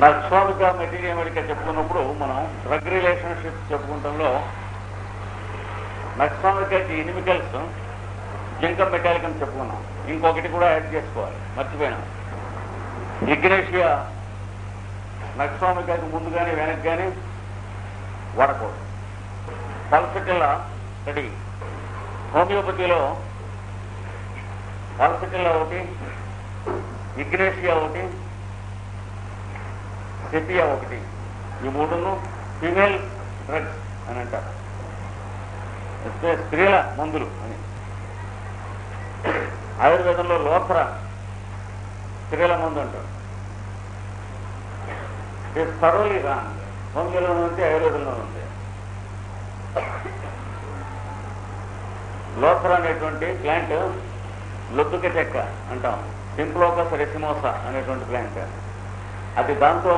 Nux vomica material చెప్పుకున్నప్పుడు మనం drug relationships చెప్పుకుంటంలో నక్స్వామికకి ఇనిమికల్స్ జింకం మెటాలికం చెప్పుకున్నాం. ఇంకొకటి కూడా యాడ్ చేసుకోవాలి, మర్చిపోయినా. ఇగ్నేషియా నక్స్వామికకి ముందు కానీ వెనక్కి కానీ వాడకూడదు. Pulsatilla ready. హోమియోపతిలో పల్సటిల్లా ఒకటి, ఇగ్నేషియా ఒకటి, సెపియా ఒకటి. ఈ మూడును ఫీమేల్ డ్రగ్స్ అని అంటారు, స్త్రీల మందులు అని. ఆయుర్వేదంలో లోత్రా స్త్రీల మందు అంటారు. ఇది థరోలీ రాంగ్. హోమియోలో ఉంది, ఆయుర్వేదంలో ఉంది. లోత్రా అనేటువంటి ప్లాంట్ లొద్దుక చెక్క అంటాం, సింప్లోకస్ రెసిమోసా అనేటువంటి ప్లాంట్. అది దాంతో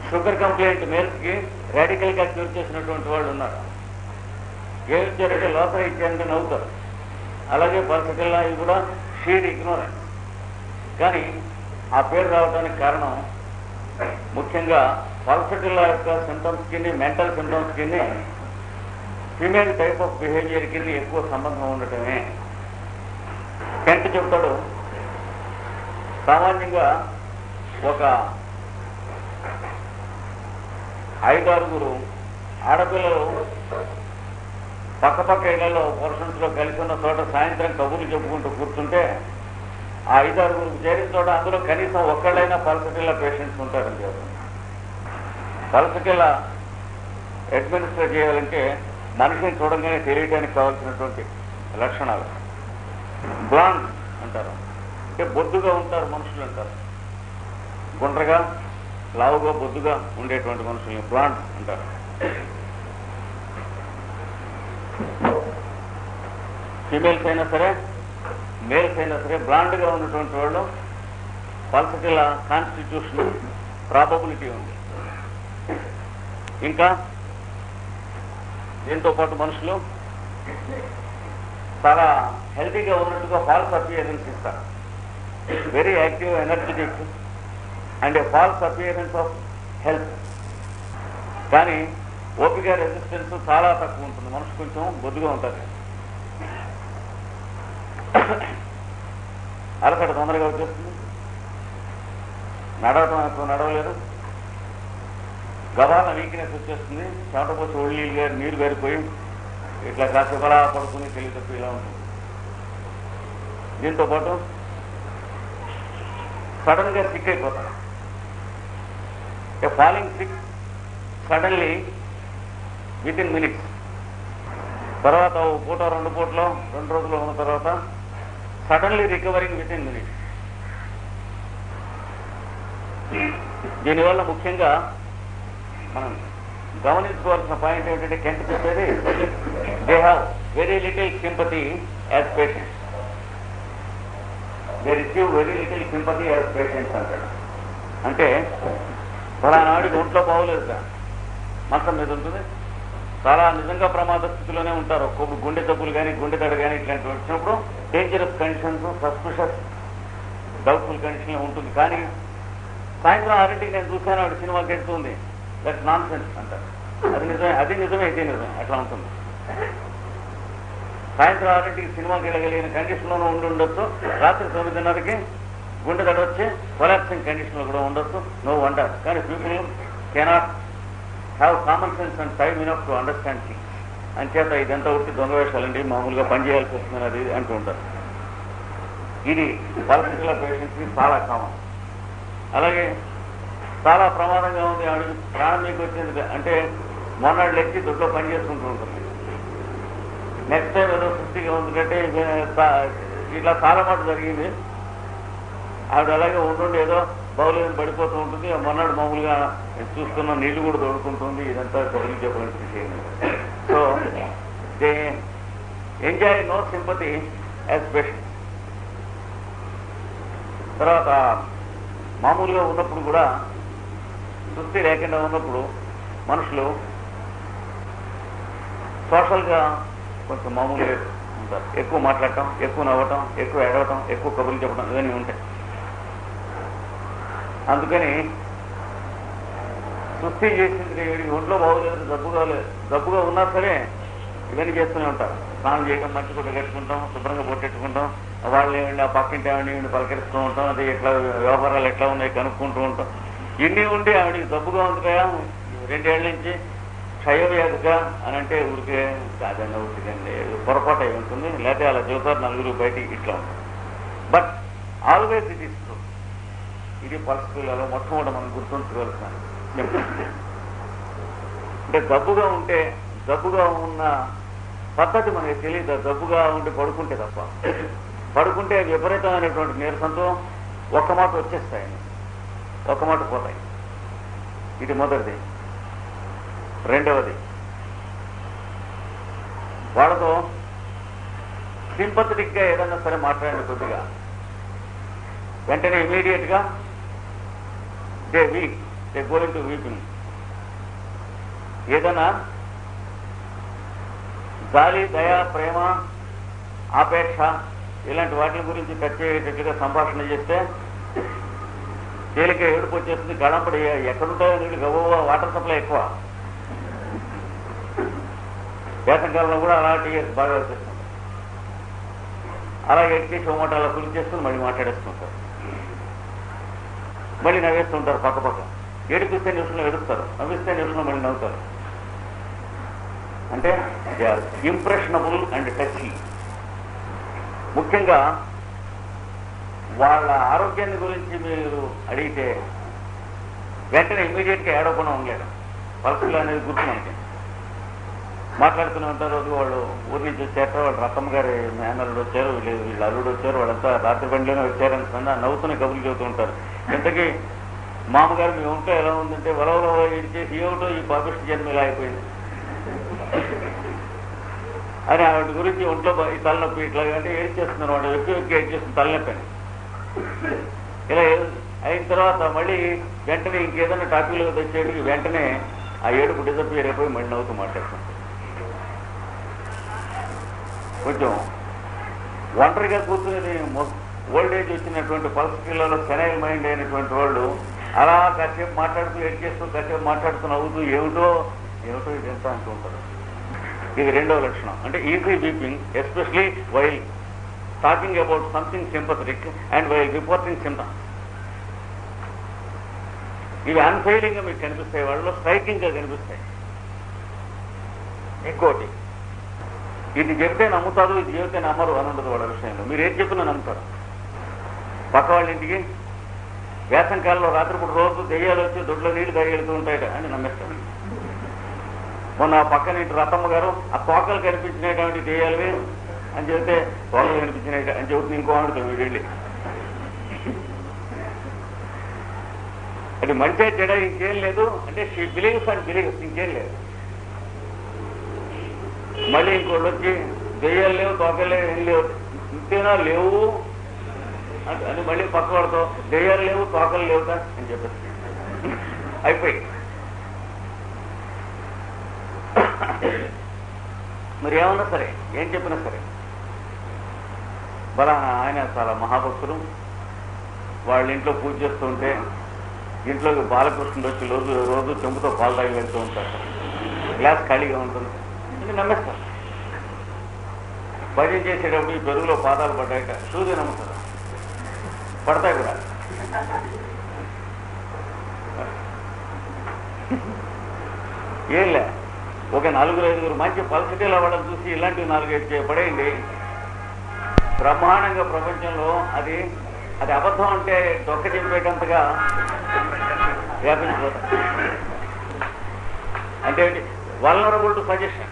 షుగర్ కంప్లైంట్ మేల్స్కి రాడికల్గా క్యూర్ చేసినటువంటి వాళ్ళు ఉన్నారు. ఏమి ఇచ్చారంటే లోత్రా ఇచ్చారంటే నవ్వుతారు. అలాగే పల్సటిల్లా ఇది కూడా షీర్ ఇగ్నోరెన్స్. కానీ ఆ పేరు రావడానికి కారణం ముఖ్యంగా పల్సటిల్లా యొక్క సింటమ్స్కి, మెంటల్ సింటమ్స్కి ఫీమేల్ టైప్ ఆఫ్ బిహేవియర్కి ఎక్కువ సంబంధం ఉండటమే. కెంట్ చెప్తాడు, సామాన్యంగా ఒక 5-6 ఆడపిల్లలు పక్కపక్క ఇళ్లలో పోర్షన్స్లో కలిసి ఉన్న చోట సాయంత్రం కబుర్లు చెప్పుకుంటూ కూర్చుంటే ఆ 5-6 చేరిన చోట అందులో కనీసం ఒక్కళ్ళైనా పల్సటిల్లా పేషెంట్స్ ఉంటారని చెప్తారు. పల్సటిల్లా అడ్మినిస్టర్ చేయాలంటే మనిషిని చూడంగానే తెలియడానికి కావాల్సినటువంటి లక్షణాలు. బ్లాండ్ అంటారు, అంటే బొద్దుగా ఉంటారు మనుషులు అంటారు. గుండ్రగా లావుగా బొద్దుగా ఉండేటువంటి మనుషుల్ని బ్లాండ్ అంటారు. ఫీమేల్స్ అయినా సరే మేల్స్ అయినా సరే బ్లాండ్గా ఉన్నటువంటి వాళ్ళు పల్సటిల్లా కాన్స్టిట్యూషన్ ప్రాబబిలిటీ ఉంది. ఇంకా దీంతో పాటు మనుషులు చాలా హెల్తీగా ఉన్నట్టుగా ఫాల్స్ అపియరెన్స్ ఇస్తారు. Very active, energetic and A falls appearance of health. కానీ ఓపిక, రెసిస్టెన్స్ చాలా తక్కువ ఉంటుంది. మనిషి కొంచెం బొద్దుగా ఉంటుంది. అలసట తొందరగా వచ్చేస్తుంది. నడవటం నడవలేదు. గబాల వీక్నెస్ వచ్చేస్తుంది. చెమటపోసి ఒళ్ళీలుగా నీరు గారిపోయి ఇట్లా కాసేపు అలా పడుకుని తెలియతప్పి ఇలా ఉంటుంది. దీంతో పాటు సడన్ గా సిక్ అయిపోతారు. Falling sick suddenly within minutes. తర్వాత ఓ పూట 2 పూటలో 2 రోజులు ఉన్న తర్వాత suddenly recovering within minutes. దీనివల్ల ముఖ్యంగా మనం గమనించుకోవాల్సిన పాయింట్ ఏంటంటే కెంట్ చెప్పేది, they have very little sympathy as patients. They receive very little sympathy as patients అంటాడు. అంటే ఫలానాడికి ఒంట్లో బాగోలేదు, మంచం మీద ఉంటుంది, చాలా నిజంగా ప్రమాద స్థితిలోనే ఉంటారు. ఒక్కొక్క గుండె జబ్బులు కానీ గుండె దడ కానీ ఇట్లాంటివి వచ్చినప్పుడు డేంజరస్ కండిషన్స్, సస్పిషస్, డౌట్ఫుల్ కండిషన్ ఉంటుంది. కానీ సాయంత్రం 6ంటికి నేను చూశాను ఆవిడ సినిమాకి వెళ్తుంది, దట్ నాన్ సెన్స్ అంటారు. అది నిజమే ఇది నిజమే, అట్లా ఉంటుంది. సాయంత్రం 6ంటికి సినిమాకి వెళ్ళగలిగిన కండిషన్లోనూ ఉండొచ్చు. రాత్రి 9:30కి గుండె దడ వచ్చి కొలాప్సింగ్ కండిషన్లో కూడా ఉండొచ్చు. No wonder. కానీ people cannot have common sense and time enough to understand things. అంచేత ఇదంతా ఒకటి దొంగ వేషాలండి, మామూలుగా పనిచేయాల్సి వస్తుంది అది అంటూ ఉంటారు. ఇది పల్సటిల్లా పేషెంట్స్కి చాలా కామన్. అలాగే చాలా ప్రమాదంగా ఉంది, ఆవిడ ప్రాణం మీకు వచ్చింది అంటే మొన్నటి లెక్కి దొడ్లో పని చేసుకుంటూ ఉంటుంది. నెక్స్ట్ టైం ఏదో సృష్టిగా ఉందంటే ఇట్లా చాలా మాట జరిగింది. ఆవిడ అలాగే ఉంటుండి ఏదో బౌలేని పడిపోతూ ఉంటుంది. మొన్నటి మామూలుగా చూస్తున్న నీళ్లు కూడా తోడుకుంటుంది. ఇదంతా కబుర్లు చెప్పడానికి విషయం. So they enjoy no sympathy as patients. తర్వాత మామూలుగా ఉన్నప్పుడు కూడా, సృష్టి లేకుండా ఉన్నప్పుడు మనుషులు సోషల్గా కొంచెం మామూలుగా ఉంటారు. ఎక్కువ మాట్లాడటం, ఎక్కువ నవ్వటం, ఎక్కువ ఏడవటం, ఎక్కువ కబుర్లు చెప్పడం ఇవన్నీ ఉంటాయి. అందుకని సుస్థి చేసింది వీడికి ఒంట్లో బాగోలేదు, జబ్బుగా ఉన్నా సరే ఇవన్నీ చేస్తూనే ఉంటారు. స్నానం చేయడం, మంచి గుడ్డ కట్టుకుంటాం, శుభ్రంగా పొట్టెట్టుకుంటాం, వాళ్ళని ఆ పక్కింటి ఆవిడని పలకరిస్తూ ఉంటాం, అది ఎట్లా వ్యవహారాలు ఎట్లా ఉన్నాయి కనుక్కుంటూ ఉంటాం. ఇన్ని ఉండి ఆవిడికి జబ్బుగా ఉంది కదా 2 ఏళ్ల నుంచి క్షయవ్యాధిగా అని అంటే ఊరికే కాదండి, ఊరికండి పొరపాటు అయి ఉంటుంది, లేకపోతే అలా చెబుతారు నలుగురు బయటికి ఇట్లా ఉంటుంది. But always it is true. ఇది పరిస్థితులలో మొట్టమొదటి మనం గుర్తుంచుకోవాల్సిన అంటే జబ్బుగా ఉన్న పద్ధతి మనకి తెలియదు. జబ్బుగా ఉండి పడుకుంటే తప్ప, పడుకుంటే విపరీతమైనటువంటి నీరసంతో ఒక్క మాట వచ్చేస్తాయి, ఒక్క మాట పోతాయి. ఇది మొదటిది. రెండవది, వాళ్ళతో సింపథటిక్గా ఏదన్నా సరే మాట్లాడండి కొద్దిగా, వెంటనే ఇమీడియట్గా దే గోయింగ్ టు వీపింగ్. ఏదైనా జాలి, దయ, ప్రేమ, ఆపేక్ష ఇలాంటి వాటి గురించి టచ్ అయ్యేటట్టుగా సంభాషణ చేస్తే తేలిక ఏడుపు వచ్చేస్తుంది. గడంపడి ఎక్కడుంటాయో నీళ్ళు గవ్వ, వాటర్ సప్లై ఎక్కువ. వేసంకాలంలో కూడా అలాంటి బాగా వచ్చేస్తుంది. అలా ఎక్కేసి ఒక మాట అలా కులి చేసుకుని మళ్ళీ మాట్లాడేస్తుంటారు, మళ్ళీ నవ్వేస్తుంటారు. పక్క ఏడిపిస్తే నిమిషంలో ఎడుస్తారు, నవ్విస్తే నిమిషంలో మళ్ళీ నవ్వుతారు. అంటే they are impressionable and touchy. ముఖ్యంగా వాళ్ళ ఆరోగ్యాన్ని గురించి మీరు అడిగితే వెంటనే ఇమ్మీడియట్గా ఏడవకుండా ఉండలేరు. పల్సులు అనేది గుర్తు మనకి. మాట్లాడుతూనే ఉంటారు. వాళ్ళు ఊరి నుంచి వచ్చారు, వాళ్ళు రత్తమ్మ గారి మేనల్లుడు వచ్చారు, వీళ్ళ అల్లుడు వచ్చారు, వాళ్ళంతా రాత్రి బండిలోనే వచ్చారని నవ్వుతూనే కబుర్లు చెబుతూ ఉంటారు. ఇంతకీ మామగారు మీ ఒంట్లో ఎలా ఉందంటే వలవలో ఏడిచేసి ఏమిటో ఈ పాపిష్టి జన్మ ఇలా అయిపోయింది అని ఆవిడ గురించి ఒంట్లో ఈ తలనొప్పి ఇట్లా అంటే ఏడ్చేస్తున్నారు. వాడు ఎక్కువ ఏడ్చేస్తుంది తలనొప్పి అని. ఇలా అయిన తర్వాత మళ్ళీ వెంటనే ఇంకేదైనా టాపిక్లో తెచ్చేటికి వెంటనే ఆ ఏడుపు డిసప్పియర్ అయిపోయి మళ్ళీ నవ్వుతూ మాట్లాడుతుంది. కొంచెం ఒంటరిగా కూర్చునేది ఓల్డ్ ఏజ్ వచ్చినటువంటి పరిస్థితులలో సెనైల్ మైండ్ అయినటువంటి వాళ్ళు అలా కాసేపు మాట్లాడుతూ ఏడ్చేస్తూ కాసేపు మాట్లాడుతూ నవ్వుతూ ఏమిటో ఇదంతా అంటూ ఉంటారు. ఇది రెండవ లక్షణం. అంటే easy weeping, especially while talking about something sympathetic and while reporting symptoms. ఇవి అన్ఫెయిలింగ్ గా మీకు కనిపిస్తాయి, వాళ్ళు స్ట్రైకింగ్ గా కనిపిస్తాయి. ఇంకోటి, ఇది చెప్తే నమ్ముతారు, ఇది చెబితే నమ్మరు అని ఉండదు వాళ్ళ విషయంలో. మీరు ఏం చెప్పినా నమ్ముతారు. పక్క వాళ్ళ ఇంటికి వేసంకాలంలో రాత్రిపూట రోజు దెయ్యాలు వచ్చి దొడ్లో నీళ్లు తాగెళ్తూ ఉంటాయట అని నమ్మేస్తాడు. మొన్న పక్కన ఇంటి రత్తమ్మ గారు ఆ తోకలు కనిపించినటువంటి దెయ్యాలవి అని చెబితే తోకలు కనిపించినట్టు అని చెబుతుంది ఇంకో ఆడుతుంది వీడెళ్ళి. అది మంచి చెడ ఇంకేం లేదు అంటే షీ బిలీవ్స్ అండ్ బిలీవ్స్, ఇంకేం లేదు. మళ్ళీ ఇంకోళ్ళు వచ్చి దెయ్యాలు లేవు, తోకలు లేవు, ఏం లేవు, ఇంతేనా లేవు అని మళ్ళీ పక్క వాడుతో దెయ్యాలు లేవు, తోకలు లేవుతా అని చెప్పేసి అయిపోయి. మరి ఏమన్నా సరే, ఏం చెప్పినా సరే, బలా ఆయన చాలా మహాభక్తులు. వాళ్ళ ఇంట్లో పూజ చేస్తూ ఉంటే ఇంట్లోకి బాలకృష్ణుడు వచ్చి రోజు చెంపుతో పాలు తాగి వెళ్తూ ఉంటారు. గ్లాస్ ఖాళీగా ఉంటుంది అని నమ్మేస్తారు. భజన చేసేటప్పుడు ఈ పెరుగులో పాదాలు పడ్డాయట చూసి నమ్ముతారు, పడతాయి కూడా. ఏంలే, ఒక 4-5 మంచి పల్సిటీలు అవ్వడం చూసి ఇలాంటివి 4-5 పడేయండి, బ్రహ్మాండంగా ప్రపంచంలో అది అబద్ధం అంటే దొక్క చింపేటంతగా వ్యాపించిపోతాయి. అంటే vulnerable to suggestion,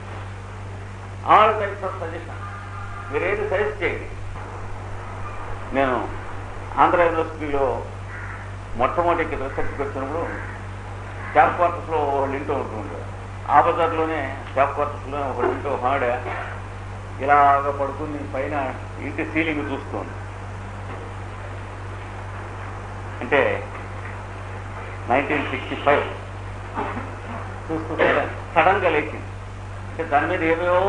all types of suggestion. మీరు ఏది సజెస్ట్ చేయండి. నేను ఆంధ్ర యూనివర్సిటీలో మొట్టమొదటి రీసెర్చ్కి వచ్చినప్పుడు స్టాఫ్ క్వార్టర్స్లో ఒకళ్ళు ఇంటూ ఉంటుంది. ఆ బజార్లోనే స్టాఫ్ క్వార్టర్స్లో ఒకళ్ళు ఇంటూ ఒక ఆవిడ ఇలాగ పడుకుని పైన ఇంటి సీలింగ్ చూస్తుంది. అంటే 1965 చూస్తూ సడన్గా లేచింది. అంటే దాని మీద ఏవేవో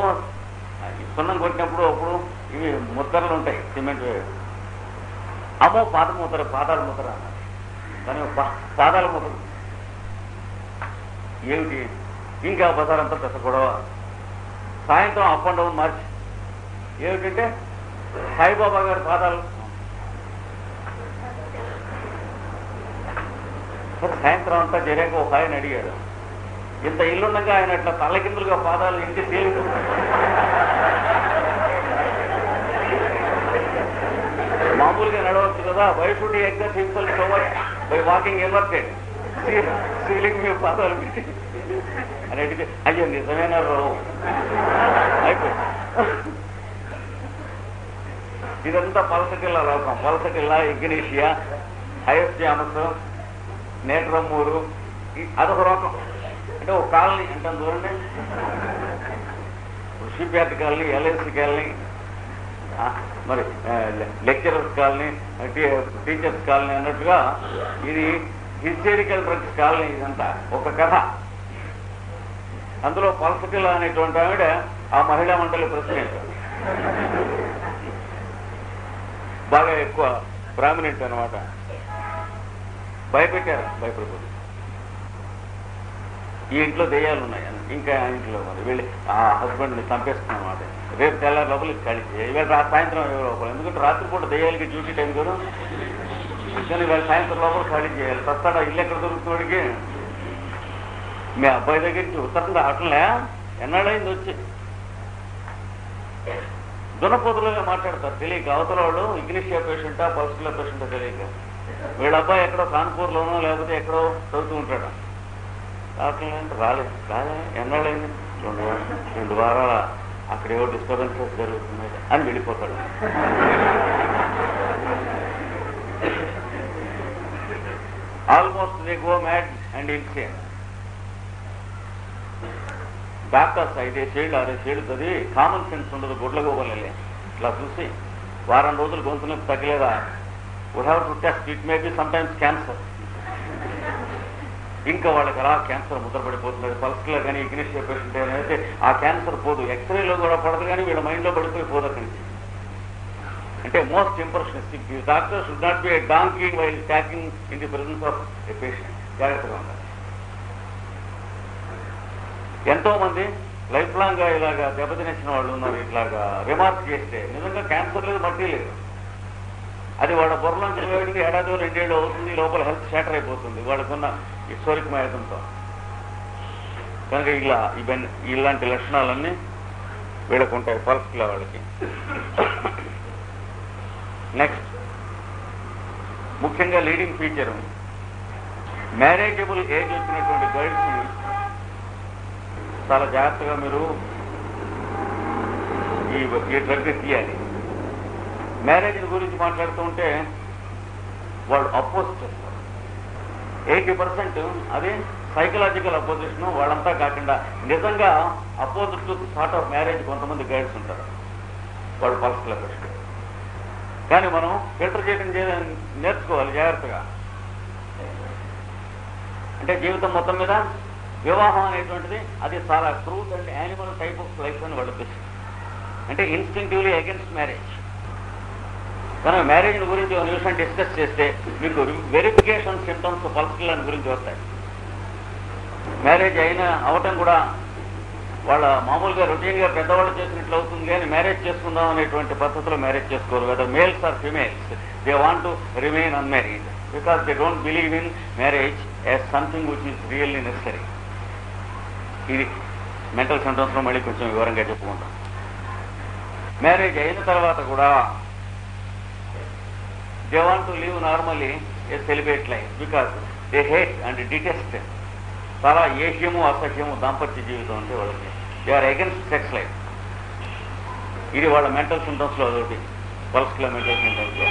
సున్నం కొట్టినప్పుడు అప్పుడు ఇవి ముద్దలు ఉంటాయి, సిమెంట్. అమ్మో పాదాల ముద్ర అన్నారు. కానీ పాదాల మొదలు ఏమిటి ఇంకా బజారంతా పెద్ద గొడవ. సాయంత్రం అప్ అండ్ డౌన్ మార్చి ఏమిటంటే సాయిబాబా గారి పాదాలు. సాయంత్రం అంతా జరిగాక ఒక ఆయన అడిగాడు, ఇంత ఇల్లుండగా ఆయన అట్లా తలకిందులుగా పాదాలు ఇంటి తేలిపు మామూలుగా నడవచ్చు కదా, why should exact himself so much by walking inverted ceiling మీ పాదాలు పెట్టి అని అడిగితే అయ్యో నిజమేనా రావు అయిపోయింది. ఇదంతా పలసటిల్లా లోకం. పలసటిల్లా, ఇగ్నీషియా, హయస్యామస్, నేట్రమ్మూరు, అదొక లోకం. అంటే ఒక కాలనీ అంటాం చూడండి, షిప్యార్డ్ కాలనీ, ఎల్ఐసి కాలనీ, మరి లెక్చరర్స్ కాలనీ, టీచర్స్ కాలనీ అన్నట్టుగా ఇది హిస్టరికల్ డ్రగ్స్ కాలనీ. ఇదంతా ఒక కథ. అందులో పల్సటిల్ అనేటువంటి ఆవిడ ఆ మహిళా మండలి ప్రెసిడెంట్, బాగా ఎక్కువ ప్రామినెంట్ అనమాట. భయపెట్టారు, భయపడిపోతుంది. ఈ ఇంట్లో దెయ్యాలు ఉన్నాయి, ఇంకా ఇంట్లో మరి వెళ్ళి ఆ హస్బెండ్ని చంపేస్తున్నమాట. రేపు తెల్లారి లోపల ఖాళీ చేయాలి, ఇవాళ సాయంత్రం లోపల. ఎందుకంటే రాత్రిపూట దెయ్యాలకి డ్యూటీ టైం కదా, కానీ ఇవాళ సాయంత్రం లోపల ఖాళీ చేయాలి. తస్తాడా ఇల్లు ఎక్కడ దొరుకుతున్నాడికి? మీ అబ్బాయి దగ్గర నుంచి ఉత్తరం రావట్లే, ఎన్నాళ్ళైంది వచ్చి. దునపోతులుగా మాట్లాడతారు తెలియక. అవతల వాళ్ళు ఇగ్నిషియా పేషెంటా పల్స్కులర్ పేషెంటా తెలియక. వీళ్ళ అబ్బాయి ఎక్కడో కాన్పూర్లోనో లేకపోతే ఎక్కడో చదువుతూ ఉంటాడు. రావట్లేదు, రాలేదు ఎన్నాళ్ళైంది, 2 వారాల అక్కడేవో డిస్టర్బెన్సెస్ జరుగుతున్నాయి అని వెళ్ళిపోతాడు. Almost they go mad and insane. Doctors 5 ఏళ్ళు 6 ఏళ్ళు చదివి కామన్ సెన్స్ ఉండదు, గుడ్లగోబలే. ఇట్లా చూసి వారం రోజులు గొంతు నొప్పి తగ్గలేదా, we have to test, it may be sometimes cancer. ఇంకా వాళ్ళకి అలా క్యాన్సర్ ముద్రపడిపోతున్నది. పల్స్కులర్ కానీ ఇగ్నిషియా పేషెంట్ అయితే ఆ క్యాన్సర్ పోదు, ఎక్స్రేలో కూడా పడదు, కానీ వీళ్ళ మైండ్లో పడిపోయి పోదు అక్కడి నుంచి. అంటే most impressionistic. Doctor should not be a donkey while talking in the presence of a patient. జాగ్రత్తగా ఉండాలి. ఎంతో మంది లైఫ్ లాంగ్ గా ఇలాగా దెబ్బతినేసిన వాళ్ళు ఉన్నారు. ఇట్లాగా రిమార్క్ చేస్తే నిజంగా క్యాన్సర్ లేదు, మట్టి లేదు, అది వాళ్ళ బుర్రలోంచి వేడికి 1 ఏడాది 2 ఏళ్ళు అవుతుంది, లోపల హెల్త్ షాటర్ అయిపోతుంది వాళ్ళకున్న హిస్టారిక్ మ్యాథంతో. కనుక ఇలా ఇలాంటి లక్షణాలన్నీ వీళ్ళకు ఉంటాయి, పల్స్కుల వాళ్ళకి. నెక్స్ట్, ముఖ్యంగా లీడింగ్ ఫీచర్, మ్యారేజబుల్ ఏజ్ వచ్చినటువంటి గర్ల్స్ ని చాలా జాగ్రత్తగా మీరు ఈ డ్రగ్ తీయాలి. మ్యారేజ్ గురించి మాట్లాడుతూ ఉంటే వాళ్ళు అపోజ్ చేస్తారు. 80% అది సైకలాజికల్ అపోజిషన్. వాళ్ళంతా కాకుండా నిజంగా opposite to sort of marriage కొంతమంది గైడ్స్ ఉంటారు, వాళ్ళు పల్స్కులర్ పేషెంట్. కానీ మనం ఫిల్టర్ చేయడం నేర్చుకోవాలి జాగ్రత్తగా. అంటే జీవితం మొత్తం మీద వివాహం అనేటువంటిది అది చాలా truth and animal type of life అని వాళ్ళు తెలుసు. అంటే ఇన్స్టింక్టివ్లీ అగెన్స్ట్ మ్యారేజ్. కానీ మ్యారేజ్ గురించి ఒక నిమిషం డిస్కస్ చేస్తే మీకు వెరిఫికేషన్ సింటమ్స్ పల్స్కులర్ గురించి వస్తాయి. మ్యారేజ్ అవటం కూడా వాళ్ళ మామూలుగా రొటీన్గా పెద్దవాళ్ళు చేసినట్లు అవుతుంది, కానీ మ్యారేజ్ చేసుకుందాం అనేటువంటి పద్ధతిలో మ్యారేజ్ చేసుకోరు. Whether males or females, they want to remain unmarried because they don't believe in marriage as something which is really necessary. ఇది మెంటల్ సింటమ్స్లో మళ్ళీ కొంచెం వివరంగా చెప్పుకుంటాం. మ్యారేజ్ అయిన తర్వాత కూడా they want to live normally a celebrate life because they hate and detest. చాలా ఏహ్యము అసహ్యము దాంపత్య జీవితం అంటే వాళ్ళకి. They are against sex life. ఇది వాళ్ళ మెంటల్ సింటమ్స్లో అదొకటి, పల్స్కులర్ మెంటల్ సింటమ్స్లో.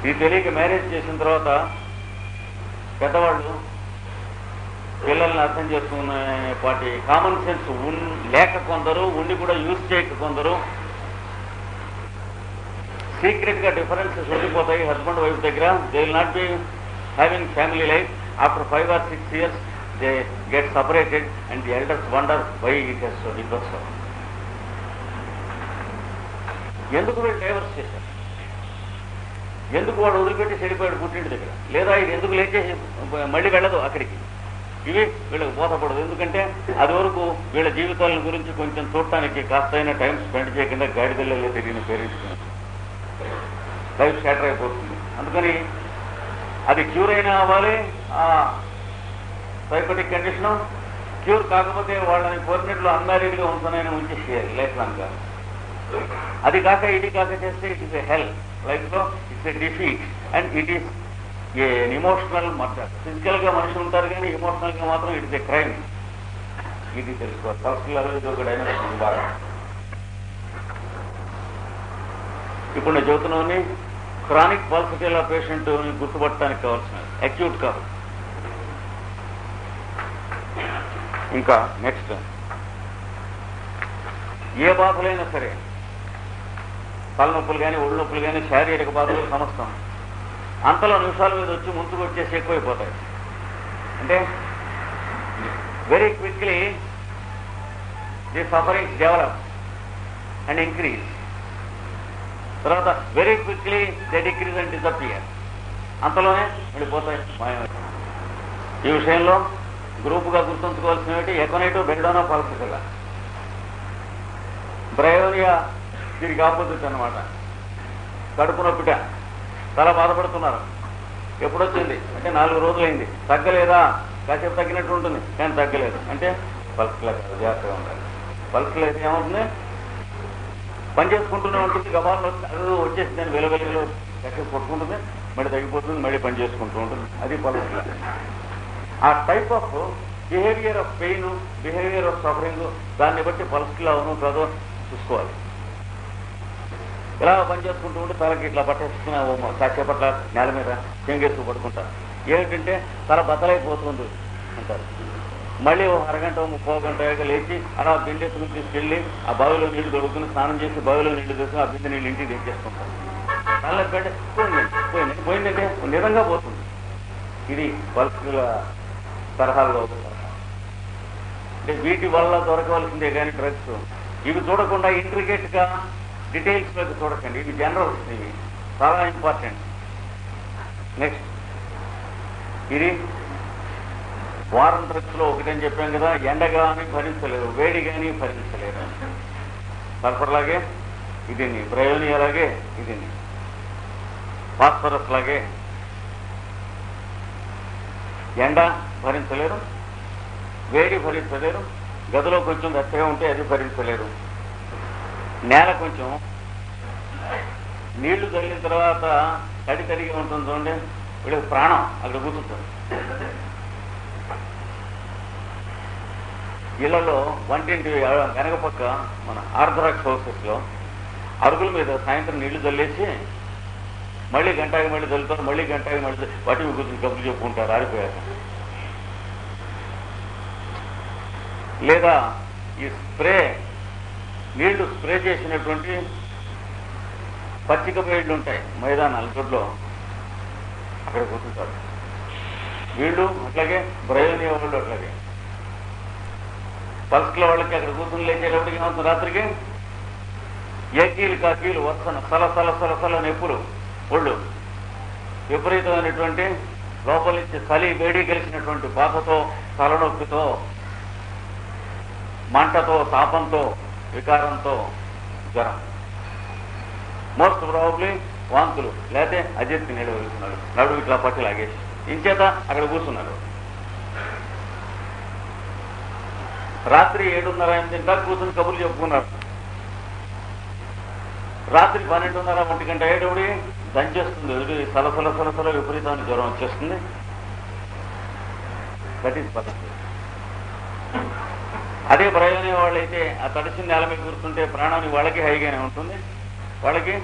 ఇది తెలియక మ్యారేజ్ చేసిన తర్వాత పెద్దవాళ్ళు పిల్లల్ని అర్థం చేసుకునే పాటి కామన్ సెన్స్ లేక కొందరు, ఉండి కూడా యూజ్ చేయక కొందరు, సీక్రెట్గా డిఫరెన్సెస్ ఉండిపోతాయి హస్బెండ్ వైఫ్ దగ్గర. They will not be having family life. After 5 or 6 years they get separated and the elders wonder why it has so become so. ఎందుకు వీళ్ళు డైవర్స్ చేశారు? ఎందుకు వాడు వదిలిపెట్టి చెడిపోయాడు పుట్టింటి దగ్గర, లేదా ఇది ఎందుకు లేచేసి మళ్ళీ వెళ్ళదు అక్కడికి, ఇవి వీళ్ళకి బోధపడదు. ఎందుకంటే అది వరకు వీళ్ళ జీవితాల గురించి కొంచెం చూడటానికి కాస్తైనా టైం స్పెండ్ చేయకుండా గాడిదల్లో తిరిగిన పేరెంట్స్ లైఫ్ స్టార్టర్ అయిపోతుంది. అందుకని అది క్యూర్ అయినా అవ్వాలి, ఆ సైకోటిక్ కండిషను క్యూర్ కాకపోతే వాళ్ళని కోరినట్లు అన్మ్యారీడ్గా ఉంటున్నాయని ఉంచేసేయాలి లైఫ్ లాంగ్గా. అది కాక ఇది కాక చేస్తే ఇట్ ఈస్ ఎ హెల్ లైఫ్లో, it's a defeat and it is N emotional murder. ఫిజికల్గా మనుషులు ఉంటారు కానీ ఇమోషనల్గా మాత్రం ఇట్ ఇస్ ఎ క్రైమ్. ఇది తెలుసుకోవాలి. పర్సనల్ ఇది ఒక డైమెన్షన్ బాగా. ఇప్పుడు నేను చెబుతున్నాను క్రానిక్ పల్సిటీల పేషెంట్ గుర్తుపట్టడానికి కావాల్సిన అక్యూట్ కాదు. ఇంకా నెక్స్ట్, ఏ బాధలైనా సరే, తలనొప్పులు కానీ ఒళ్ళు నొప్పులు కానీ శారీరక బాధలు సమస్తం అంతలో నిమిషాల మీద వచ్చి ముందుకు వచ్చేసి ఎక్కువైపోతాయి. అంటే very quickly the sufferings develop and increase. తర్వాత very quickly they decrease and disappear. అంతలోనే వెళ్ళిపోతాయి, మాయమవుతాయి. ఈ విషయంలో గ్రూపుగా గుర్తుంచుకోవాల్సినవి ఎకోనైటివ్ బెల్డోనా పల్సిటిలా. బ్రయోనియా దీనికి ఆపోజిట్ అనమాట. కడుపు నొప్పిట, చాలా బాధపడుతున్నారు. ఎప్పుడొచ్చింది అంటే 4 రోజులైంది, తగ్గలేదా, కాసేపు తగ్గినట్టు ఉంటుంది కానీ తగ్గలేదు అంటే పల్స్లా జాగ్రత్తగా ఉండాలి. పల్స్లో అయితే ఏమవుతుంది, పని చేసుకుంటూనే ఉంటుంది, గబాల్లో వచ్చేసి దాన్ని వెలువెలుగులో కాసేపు కొట్టుకుంటుంది, మళ్ళీ తగ్గిపోతుంది, మళ్ళీ పని చేసుకుంటూ ఉంటుంది. అది పల్స్లా. ఆ type of behaviour of pain, behaviour of suffering, దాన్ని బట్టి పల్స్లో అవును కాదో చూసుకోవాలి. ఇలా పని చేసుకుంటూ ఉంటే తలకి ఇట్లా పట్టేసుకున్న కాసేపట్ల నేల మీద చెంగేస్తూ పడుకుంటారు. ఏమిటంటే తల బద్దలైపోతుంది అంటారు. మళ్ళీ అరగంట 30 గంట లేచి అలా బిందెత్తుకుని తీసుకెళ్ళి ఆ బావిలో నీళ్లు దొరుకుతుంది, స్నానం చేసి బావిలో నీళ్లు తీసుకుని ఆ బిందె నీళ్ళు ఇంటికి తెచ్చేసుకుంటారు. తల పోయిందంటే నిజంగా పోతుంది. ఇది పల్సుల తరహాల్లో అంటే వీటి వల్ల దొరకవలసిందే కానీ డ్రగ్స్ ఇవి చూడకుండా ఇంట్రికేట్గా డీటెయిల్స్లోకి చూడకండి. ఇవి జనరల్స్, ఇవి చాలా ఇంపార్టెంట్. నెక్స్ట్, ఇది వారం డ్రగ్స్లో ఒకటని చెప్పాం కదా, ఎండ కానీ భరించలేరు, వేడి కానీ భరించలేరు. సల్ఫర్ లాగే ఇది, బ్రయోనియా లాగే ఇది, ఫాస్ఫరస్ లాగే ఎండ భరించలేరు, వేడి భరించలేరు, గదిలో కొంచెం వెచ్చగా ఉంటే అది భరించలేరు, నేల కొంచెం నీళ్లు తగిలిన తర్వాత తడి తడిగా ఉంటుంది చూడండి, వీళ్ళకి ప్రాణం అక్కడ కూర్చుంటుంది. ఇళ్లలో వంటింటి వెనక పక్క మన ఆర్థడాక్స్ హౌసెస్లో అరుగుల మీద సాయంత్రం నీళ్లు చల్లేసి మళ్ళీ గంటకి మళ్ళీ చల్లుతారు, మళ్ళీ గంటకి మళ్ళీ వాటి కూర్చుని కబుర్లు చెప్పుకుంటారు ఆరిపోయాక. లేదా ఈ స్ప్రే నీళ్లు స్ప్రే చేసినటువంటి పచ్చిక బయళ్ళు ఉంటాయి మైదానాలు దొడ్లో, అక్కడ కూర్చుంటారు వీళ్ళు. అట్లాగే బ్రయోనియా వాళ్ళు అట్లాగే పల్స్ల వాళ్ళకి అక్కడ కూర్చుని లేచేటప్పటికి ఏమవుతుంది, రాత్రికి ఏకీలు కాకీలు వస్తున్న సల సల సల సల నొప్పులు, ఒళ్ళు విపరీతమైనటువంటి లోపల నుంచి చలి వేడి కలిసినటువంటి బాధతో, తలనొప్పితో, మంటతో, తాపంతో, వికారంతో, జ్వరం, మోస్ట్ ప్రాబబ్లీ వాంతులు, లేకపోతే అజీర్తి నీళ్ళు వెళ్తున్నారు, నడువు ఇట్లా పట్టి లాగేసి ఇంచేత అక్కడ కూర్చున్నారు. రాత్రి 7:30-8 దాకా కూర్చుని కబుర్లు చెప్పుకున్నారు. రాత్రి 12:30-1 గంట అయ్యేటప్పుడు దంచేస్తుంది, సలసల సలసల విపరీతమైన జ్వరం వచ్చేస్తుంది. దట్ ఈస్ పద్ధతి. అదే ప్రయోజనం వాళ్ళైతే ఆ తడిసిన నేల మీద కూర్చుంటే ప్రాణాన్ని వాళ్ళకి హైగానే ఉంటుంది. వాళ్ళకి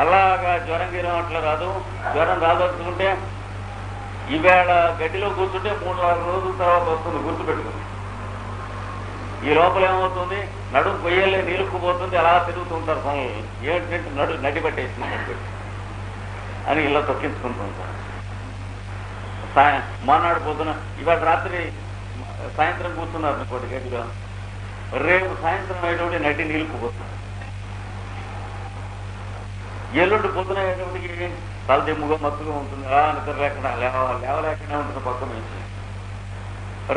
అలాగా జ్వరం గీరం అట్లా రాదు. జ్వరం రాదలుచుకుంటే ఈవేళ గడ్డిలో కూర్చుంటే 3-4 రోజుల తర్వాత వస్తుంది, గుర్తుపెట్టుకుంది. ఈ లోపల ఏమవుతుంది, నడుము పొయ్యలే నీరుక్కుపోతుంది, అలా తిరుగుతూ ఉంటారు పనులు. ఏంటంటే నడి పట్టేసింది అని ఇలా తొక్కించుకుంటూ ఉంటారు. మొన్నడు పొద్దున ఇవాళ రాత్రి సాయంత్రం కూర్చున్నారు అనుకోండి గడ్డిలో, రేపు సాయంత్రం అయ్యేటప్పుడు నడ్డి నీళ్ళకుపోతుంది. ఎల్లుండి పొద్దున అయ్యేటప్పటికి తలదిమ్ముగా మత్తుగా ఉంటుంది, నిద్ర లేకుండా లేవలేకుండా ఉంటుంది పక్క నుంచి.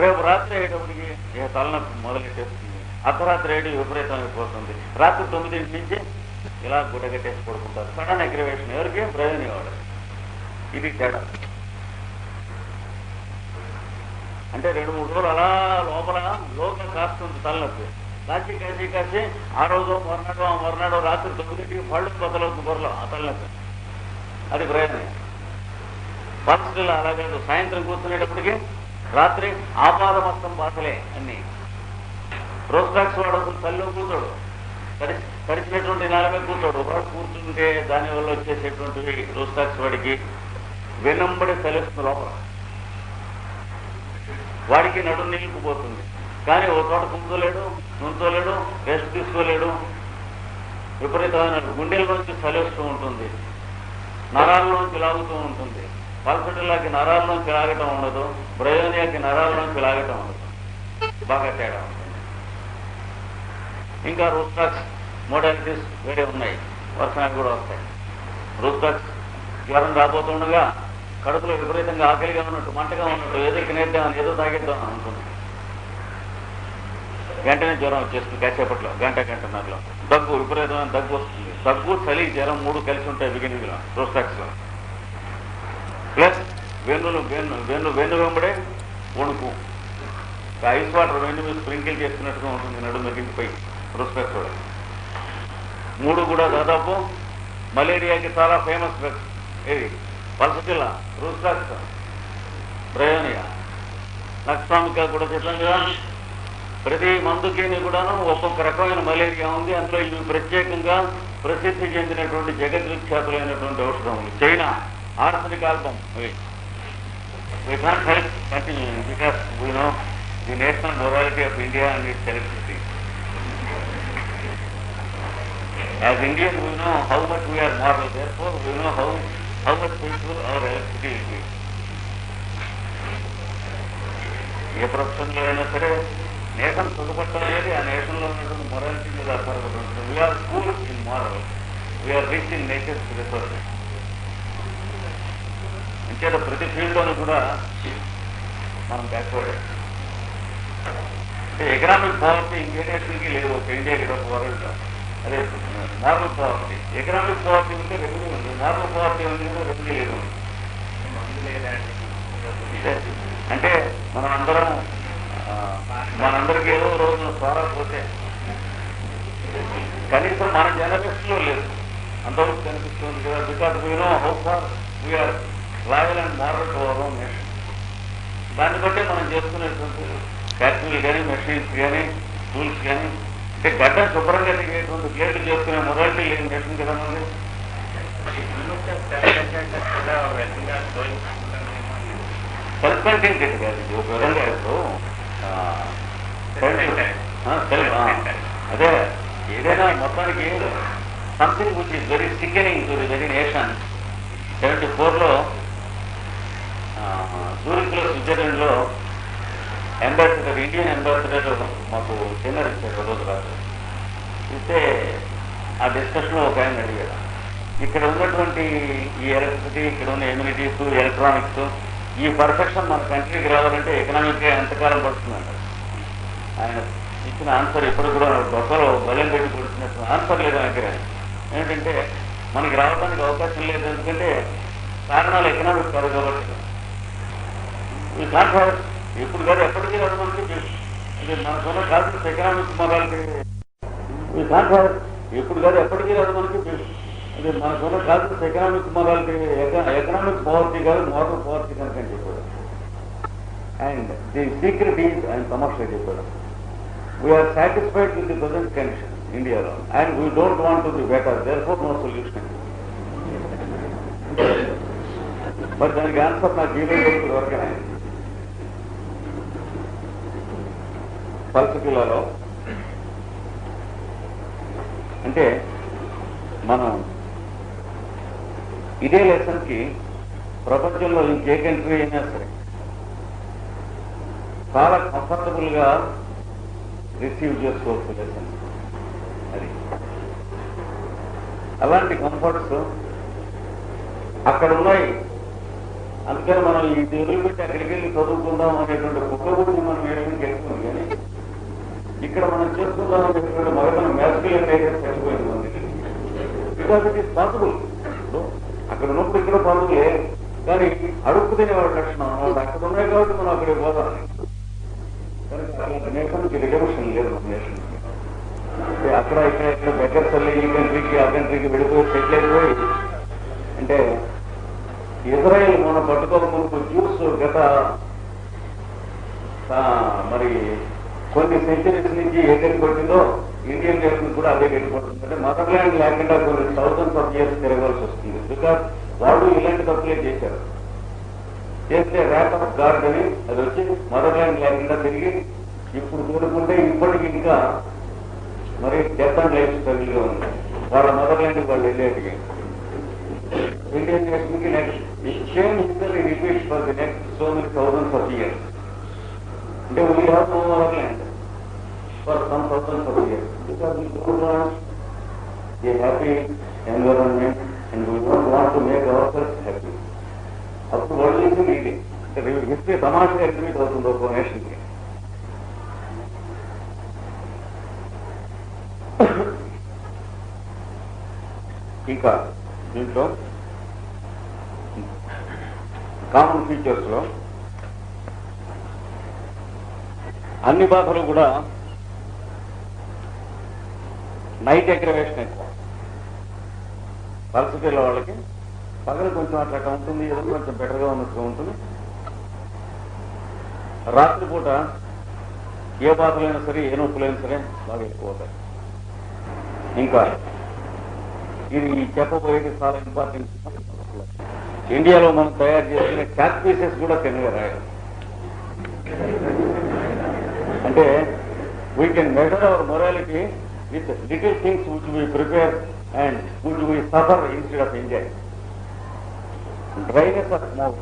రేపు రాత్రి అయ్యేటప్పటికి తలనొప్పి మొదలెట్టేస్తుంది, అర్ధరాత్రి ఏడు విపరీతం అయిపోతుంది, రాత్రి 9 నుంచి ఇలా గుడ్డగట్టేసి పడుకుంటారు. సడన్ అగ్రివేషన్ ఎవరికి? ప్రయోజనం వాడు. ఇది తేడా. అంటే 2-3 రోజులు అలా లోపల కాస్తుంది తలనొప్పి, కాసి ఆ రోజు మర్నాడు రాత్రి 9కి పళ్ళు బద్దలవుతుంది బొరలో ఆ తలనొప్పి. అది ప్రయోజనం. పరిస్థితులు అలాగే సాయంత్రం కూర్చునేటప్పటికి రాత్రి ఆపాదమస్తం బాధలే అన్ని. రోస్టాక్స్ వాడు అసలు తల్లిలో కూర్చోడు, తడిచినటువంటి నేల మీద కూర్చోడు. వాడు కూర్చుంటే దానివల్ల వచ్చేసేటువంటివి రోస్టాక్స్ వాడికి వెనంబడి తెలుస్తుంది లోపల, వాడికి నడుము నిలిపిపోతుంది. కానీ ఓ చోట కుందోలేడు, నుంచోలేడు, రెస్ట్ తీసుకోలేడు, విపరీతమైన గుండెల్లోంచి చలిస్తూ ఉంటుంది, నరాల్లోంచి లాగుతూ ఉంటుంది. పల్సటిల్లాకి నరాల్లోంచి లాగటం ఉండదు, బ్రయోనియాకి నరాల్లోంచి లాగటం ఉండదు, బాగా తేడా ఉంటుంది. ఇంకా రూస్టాక్స్ మోడాలిటీస్ వేరే ఉన్నాయి, వర్షానికి కూడా వస్తాయి. రూస్టాక్స్ జ్వరం రాబోతుండగా కడుపులో విపరీతంగా ఆకలిగా ఉన్నట్టు, మంటగా ఉన్నట్టు, ఏదో తినేద్దామని ఏదో తాగేద్దాం అనుకుంటుంది. వెంటనే జ్వరం వచ్చేస్తుంది కాసేపట్లో, గంటన్నరలో. దగ్గు, విపరీతమైన దగ్గు వస్తుంది. దగ్గు, చలి, జ్వరం 3 కలిసి ఉంటాయి బిగినింగ్లో రోస్టాక్స్లో. ప్లస్ వెన్ను వెంబడే వణుకు, ఐస్ వాటర్ వెన్ను మీద స్ప్రింకిల్ చేస్తున్నట్టుగా ఉంటుంది నడుము మెరిగిపోయి రోస్టాక్స్ కూడా. 3 కూడా దాదాపు మలేరియాకి చాలా ఫేమస్ డ్రగ్స్. ఏది? Pulsatilla, rhus tox, bryonia. నక్సామికా కూడా చెప్పాం కదా, ప్రతి మందుకి కూడాను ఒక్కొక్క రకమైన మలేరియా ఉంది. అందులో ఇవి ప్రత్యేకంగా ప్రసిద్ధి చెందినటువంటి జగద్విఖ్యాతులైనటువంటి ఔషధములు. China arsenic album. We can't help continuing because we know the national morality of India and its electricity. As Indians, we know how much we are moral. Therefore, we know how much peaceful our electricity will be. ఏ ప్రొఫెషన్లో అయినా సరే nation సుఖపడటం అనేది ఆ నేషన్లో ఉన్నటువంటి morality మీద ఆధారపడి ఉంటుంది. We are poor in moral, we are rich in nature's resources. అంచేత ప్రతి ఫీల్డ్లోనూ కూడా మనం బ్యాక్వర్డ్. అంటే ఎకనామిక్ పావర్టీ ఇంకే నేషన్కి లేదు, ఒక ఇండియాకి ఒక వరల్డ్. అదే నార్మల్ పావర్టీ. ఎకనామిక్ పావర్టీ ఉంటే రెవెన్యూ ఉంది, నార్మల్ పావర్టీ ఉంది రెవెన్యూ లేదు. అంటే మనందరికీ ఏదో రోజున ద్వారా పోతే కనీసం మన జనరేషన్లో లేదు, అంతవరకు కనిపిస్తుంది కదా. Because we know how far we are loyal and moral to our own nation. దాన్ని బట్టే మనం చేసుకునేటువంటి ఫ్యాక్టరీలు కానీ, మెషిన్స్ కానీ, టూల్స్ కానీ, అంటే గడ్డ శుభ్రంగా దిగేటువంటి ప్లేట్లు చేసుకునే మొరాలిటీ లేని నేషన్ కదా మనది. సెల్ఫ్ కంటెంటెడ్ కాదు ఇది, ఒక విధంగా ఇప్పుడు అదే ఏదైనా మొత్తానికి something which is very sickening to the very nation. 74లో సూరిక్లో, స్విట్జర్లాండ్లో అంబాసిడర్, ఇండియన్ అంబాసిడర్ మాకు డిన్నర్ ఇచ్చారు రోజు రాత్రి. ఇస్తే ఆ డిస్కషన్లో ఒక ఆయన అడిగాడు, ఇక్కడ ఉన్నటువంటి ఈ ఎలక్ట్రిసిటీ, ఇక్కడ ఉన్న ఎమ్యూనిటీస్, ఎలక్ట్రానిక్స్, ఈ పర్ఫెక్షన్ మన కంట్రీకి రావాలంటే ఎకనామిక్గా ఎంతకాలం పడుతుందంట. ఆయన ఇచ్చిన ఆన్సర్ ఇప్పుడు కూడా గొప్పలో బలం పెట్టి కొడుతున్నట్టు ఆన్సర్ లేదు దగ్గర. ఏంటంటే మనకి రావడానికి అవకాశం లేదు, ఎందుకంటే కారణాలు ఎకనామిక్ కాదు కాబట్టి. ఈ కాన్ఫరెన్స్ ఇప్పుడు కాదు ఎప్పటికీ రాదు మనకి. ఇది మనకున్న కాన్ఫరెన్స్ ఎకనామిక్ మొదలకి. ఈ కాన్ఫరెన్స్ ఇప్పుడు కాదు ఎప్పటికీ రాదు మనకి. ఇది మనకున్న కాన్ఫరెన్స్ ఎకనామిక్ మొదలకి, ఎకనామిక్ పవర్టీ కాదు మోరల్ పవర్టీ కనుక అని చెప్పాడు. And the secret is and commercial చెప్పాడు. We are satisfied with the present condition ఇండియాలో and we don't want to be better, therefore no solution. మరి దానికి ఆన్సర్ నాకు ఈరోజు వరకనే. పల్సకిల్లాలో అంటే మనం ఇదే లెసన్కి ప్రపంచంలో ఇంకే కంట్రీ అయినా సరే చాలా కంఫర్టబుల్గా రిసీవ్ చేసుకోవచ్చు లెసన్. అది అలాంటి కంఫర్ట్స్ అక్కడ ఉన్నాయి. అందుకని మనం ఈ తెలుగు పెట్టి అక్కడికి వెళ్ళి చదువుకుందాం అనేటువంటి కుక్కబుద్ధి మనం వేయడానికి వెళ్తుంది. కానీ ఇక్కడ మనం చేసుకుందాం అనేటువంటి మగతనం మ్యాథ్స్కిల్ అయితే చచ్చిపోయింది మందికి. Because it is possible. అక్కడ ఉన్నప్పుడు ఇక్కడ పాసిబులే, కానీ అడుక్కు తినేవాడి లక్షణం అన్నమాట. అక్కడ ఉన్నాయి కాబట్టి మనం అక్కడికి పోదాం. కానీ అలాంటి నేషన్కి రిజర్వేషన్ లేదు మన నేషన్కి. అక్కడ ఇక్కడ బెటర్ సర్లే ఈ కంట్రీకి ఆ కంట్రీకి వెళ్ళిపోయి సెటిల్ అయిపోయి, అంటే ఇజ్రాయెల్ మనం పట్టుకోక జ్యూస్ గత మరి కొన్ని సెంచరీస్ నుంచి ఏదైతే కొట్టిందో ఇండియన్ నేషన్ కూడా అదే వెళ్ళిపోతుంది. అంటే మదర్ ల్యాండ్ లేకుండా కొన్ని థౌసండ్స్ ఆఫ్ ఇయర్స్ తిరగాల్సి వస్తుంది. బికాస్ వాళ్ళు ఇలాంటి తప్పులే చేశారు. చేస్తే ర్యాట్ ఆఫ్ గాడ్ అని అది వచ్చి మదర్ ల్యాండ్ లేకుండా తిరిగి ఇప్పుడు చూడుకుంటే ఇప్పటికి ఇంకా మరి డెత్ అండ్ లైఫ్ స్ట్రగుల్ గా ఉంది. వాళ్ళ మదర్ ల్యాండ్కి వాళ్ళు వెళ్ళేటికి ఇండియన్ నేషన్ కి next same history repeats for the next so many thousands of years. అంటే we have no motherland for some thousands of years because we don't want a happy environment and we don't want to make our self happy. అప్పుడు వాళ్ళు చేసింది ఇది. History తమాషగా repeat అవుతుంది ఒక నేషన్కి. ఇంకా దీంట్లో common features లో అన్ని భాషలు కూడా నైట్ అగ్రవేషన్ ఎక్కువ. పరిస్థితుల్లో వాళ్ళకి పగలు కొంచెం అట్లా ఉంటుంది, ఏదో కొంచెం బెటర్గా ఉన్నట్టుగా ఉంటుంది. రాత్రిపూట ఏ బాధలైనా సరే ఏ నొప్పులైనా సరే బాగా ఎక్కువ అవుతాయి. ఇంకా ఇది చెప్పబోయేది చాలా ఇంపార్టెంట్. ఇండియాలో మనం తయారు చేసుకునే క్యాట్ పీసెస్ కూడా తినగా రాయాలి. అంటే we can measure our morality with little things which we prepare and which we suffer instead of enjoy. Dryness of mouth,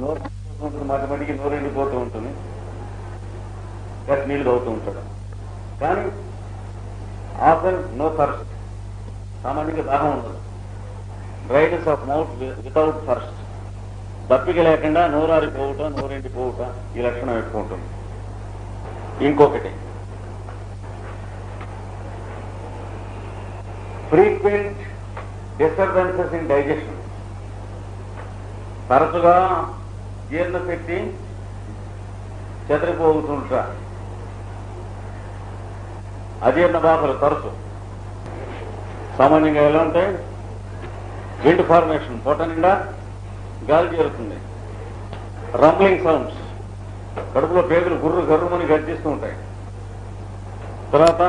నోరు మాటి మటికి నోరు ఎండిపోతూ ఉంటుంది, నీళ్ళు తాగుతూ ఉంటాడు. కానీ ఆఫెన్ నో థర్స్ట్, సామాన్యంగా దాహం ఉండదు. Dryness of mouth without thirst, దప్పిక లేకుండా నోరారిపోవుట నోరెండిపోవుట ఈ లక్షణం ఎక్కువ ఉంటుంది. ఇంకొకటి ఫ్రీక్వెంట్ డిస్టర్బెన్సెస్ ఇన్ డైజెషన్. తరచుగా జీర్ణశక్తి చెదిరిపోతుంట, అజీర్ణ బాధలు తరచు. సామాన్యంగా ఎలా ఉంటాయి? విండ్ ఫార్మేషన్, పొట్ట నిండా గాలి చేరుతుంది. రంబ్లింగ్ సౌండ్స్, కడుపులో పేగులు గుర్రు గర్రుమని గర్జిస్తూ ఉంటాయి. తర్వాత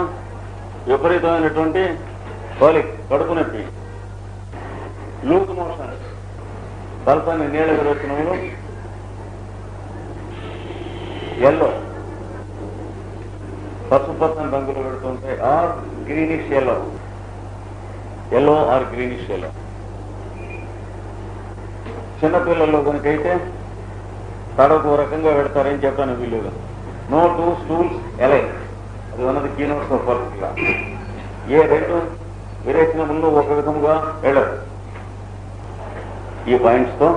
విపరీతమైనటువంటి కోలిక్, కడుపు నొప్పి. లూజ్ మోషన్స్, తలపని నీళ్ళ విరోచనములు. ఎల్లో, పసుపు పచ్చని రంగులు పెడుతుంటాయి. Or greenish yellow, yellow or greenish yellow. చిన్నపిల్లల్లో కనుకైతే తడకు రకంగా పెడతారని చెప్పాను వీళ్ళుగా. నో టూ స్టూల్స్ ఎలైన్, అది ఉన్నది కీనోట్స్ ఆఫ్ పర్స్గా. ఏ రెండు విరేచనములు ఒక విధముగా వెళ్ళదు. ఈ పాయింట్స్తో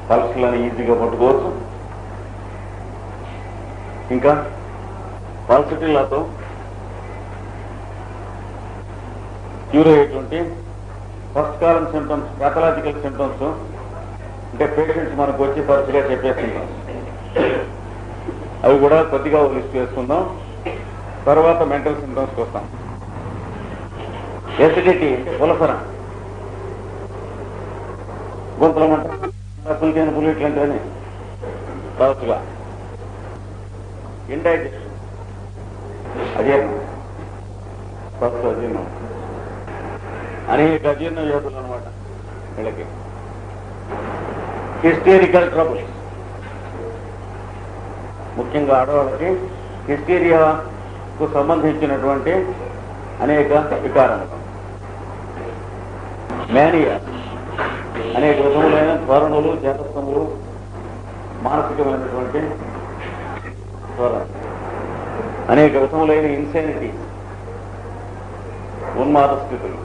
పల్స్లను ఈజీగా పట్టుకోవచ్చు. ఇంకా పల్సిటీలతో క్యూర్ అయ్యేటువంటి ఫస్ట్ కాలం సింటమ్స్, ప్యాథలాజికల్ సింటమ్స్, అంటే పేషెంట్స్ మనకు వచ్చి తరచుగా చెప్పేస్తున్నాం. అవి కూడా కొద్దిగా లిస్ట్ చేసుకుందాం. తర్వాత మెంటల్ సింటమ్స్కి వస్తాం. ఎసిడిటీ, పులసర, గొంతుల మంట, పులికైన పులి ఇట్లాంటివన్నీ తరచుగా. ఇండైజెషన్, అజీర్ణం, ఫస్ట్ అజీర్ణం, అనేక అజీర్ణ వ్యాధులు అనమాట వీళ్ళకి. హిస్టీరికల్ ట్రబుల్స్, ముఖ్యంగా ఆడవాళ్ళకి హిస్టీరియాకు సంబంధించినటువంటి అనేక వికారములు. మేనియా, అనేక విధములైన ధోరణులు, జాతస్థములు, మానసికమైనటువంటి ధోరణి, అనేక విధములైన ఇన్సానిటీ, ఉన్మాద స్థితులు.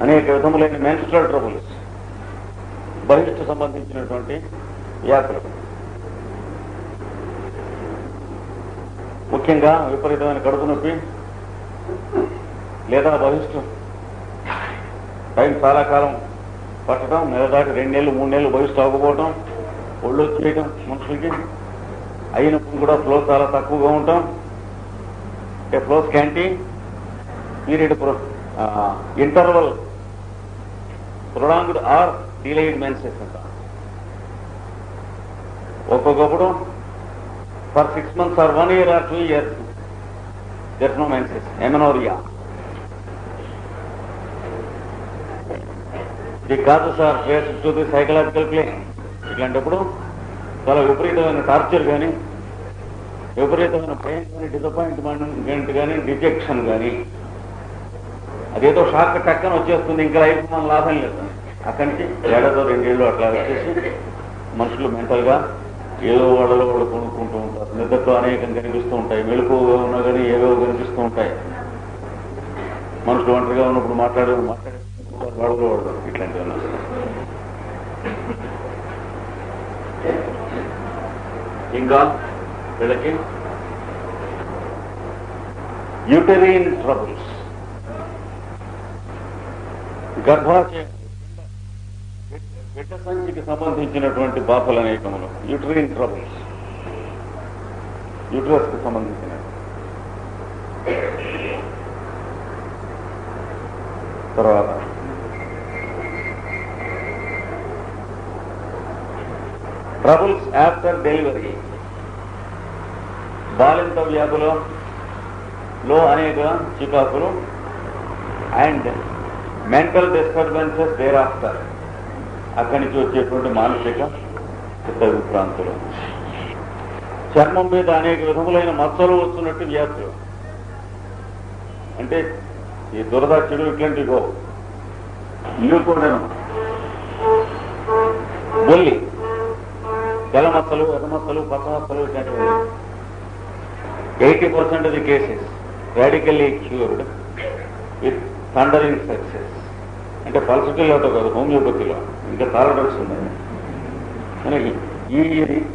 అనేక విధములైన మెన్స్ట్రల్ ట్రబుల్స్, బహిష్టు సంబంధించినటువంటి వ్యాధులు, ముఖ్యంగా విపరీతమైన కడుపు నొప్పి లేదా బహిష్టు టైం చాలా కాలం పట్టడం, నెల దాటి 2 నెలలు 3 నెలలు బహిష్టు అవ్వకపోవటం, ఒళ్ళు చేయటం, మనుషులకి అయినప్పుడు కూడా ఫ్లో చాలా తక్కువగా ఉంటాం, flow scanty period, interval prolonged or delayed menses అంటాం. ఒక్కొక్కప్పుడు for 6 months or 1 year or 2 years there is no menses, amenorrhea. The causes are traced to the psychological plane. ఇట్లాంటప్పుడు చాలా విపరీతమైన టార్చర్ కానీ, విపరీతమైన పెయిన్ కానీ, డిసప్పాయింట్మెంట్ కానీ, డిజెక్షన్ కానీ, అదేదో షాక్ టక్కన వచ్చేస్తుంది, ఇంకా లైఫ్ మన లాభం లేదు. అక్కడి నుంచి 1-2 ఏళ్ళు అట్లా వచ్చేసి మనుషులు మెంటల్గా ఏదో వాళ్ళలో వాళ్ళు కొనుక్కుంటూ ఉంటారు. నిద్రలో అనేకం కనిపిస్తూ ఉంటాయి, మెలకువగా ఉన్నా కానీ ఏవో కనిపిస్తూ ఉంటాయి. మనుషులు ఒంటరిగా ఉన్నప్పుడు మాట్లాడే వాళ్ళలో వాళ్ళు ఇట్లాంటివన్నీ. ఇంకా వీళ్ళకి యూటెరైన్ ట్రబుల్స్, గర్భాశయం బిడ్డ సంచికి సంబంధించినటువంటి బాధలు అనేకములు, యూటెరైన్ ట్రబుల్స్, యూటరస్ కు సంబంధించిన. తర్వాత ట్రబుల్స్ ఆఫ్టర్ డెలివరీ, బాలింత వ్యాధులలో అనేక చికాకులు, and mental disturbances thereafter, అక్కడి నుంచి వచ్చేటువంటి మానసిక చిత్త విభ్రాంతులు, చర్మం మీద అనేక విధములైన మచ్చలు వస్తున్నట్టు వ్యాధులు, అంటే ఈ దురద చెడు ఇట్లాంటివో, ల్యూకోడెర్మా, బొల్లి, తెల్లమచ్చలు, ఎర్రమచ్చలు, పచ్చమచ్చలు, ఇట్లాంటివి 80% of the cases radically cured with thundering success. అంటే ఫల్సిటీలతో కాదు, హోమియోపతిలో ఇంకా చాలా డ్రగ్స్ ఉన్నాయి. మనకి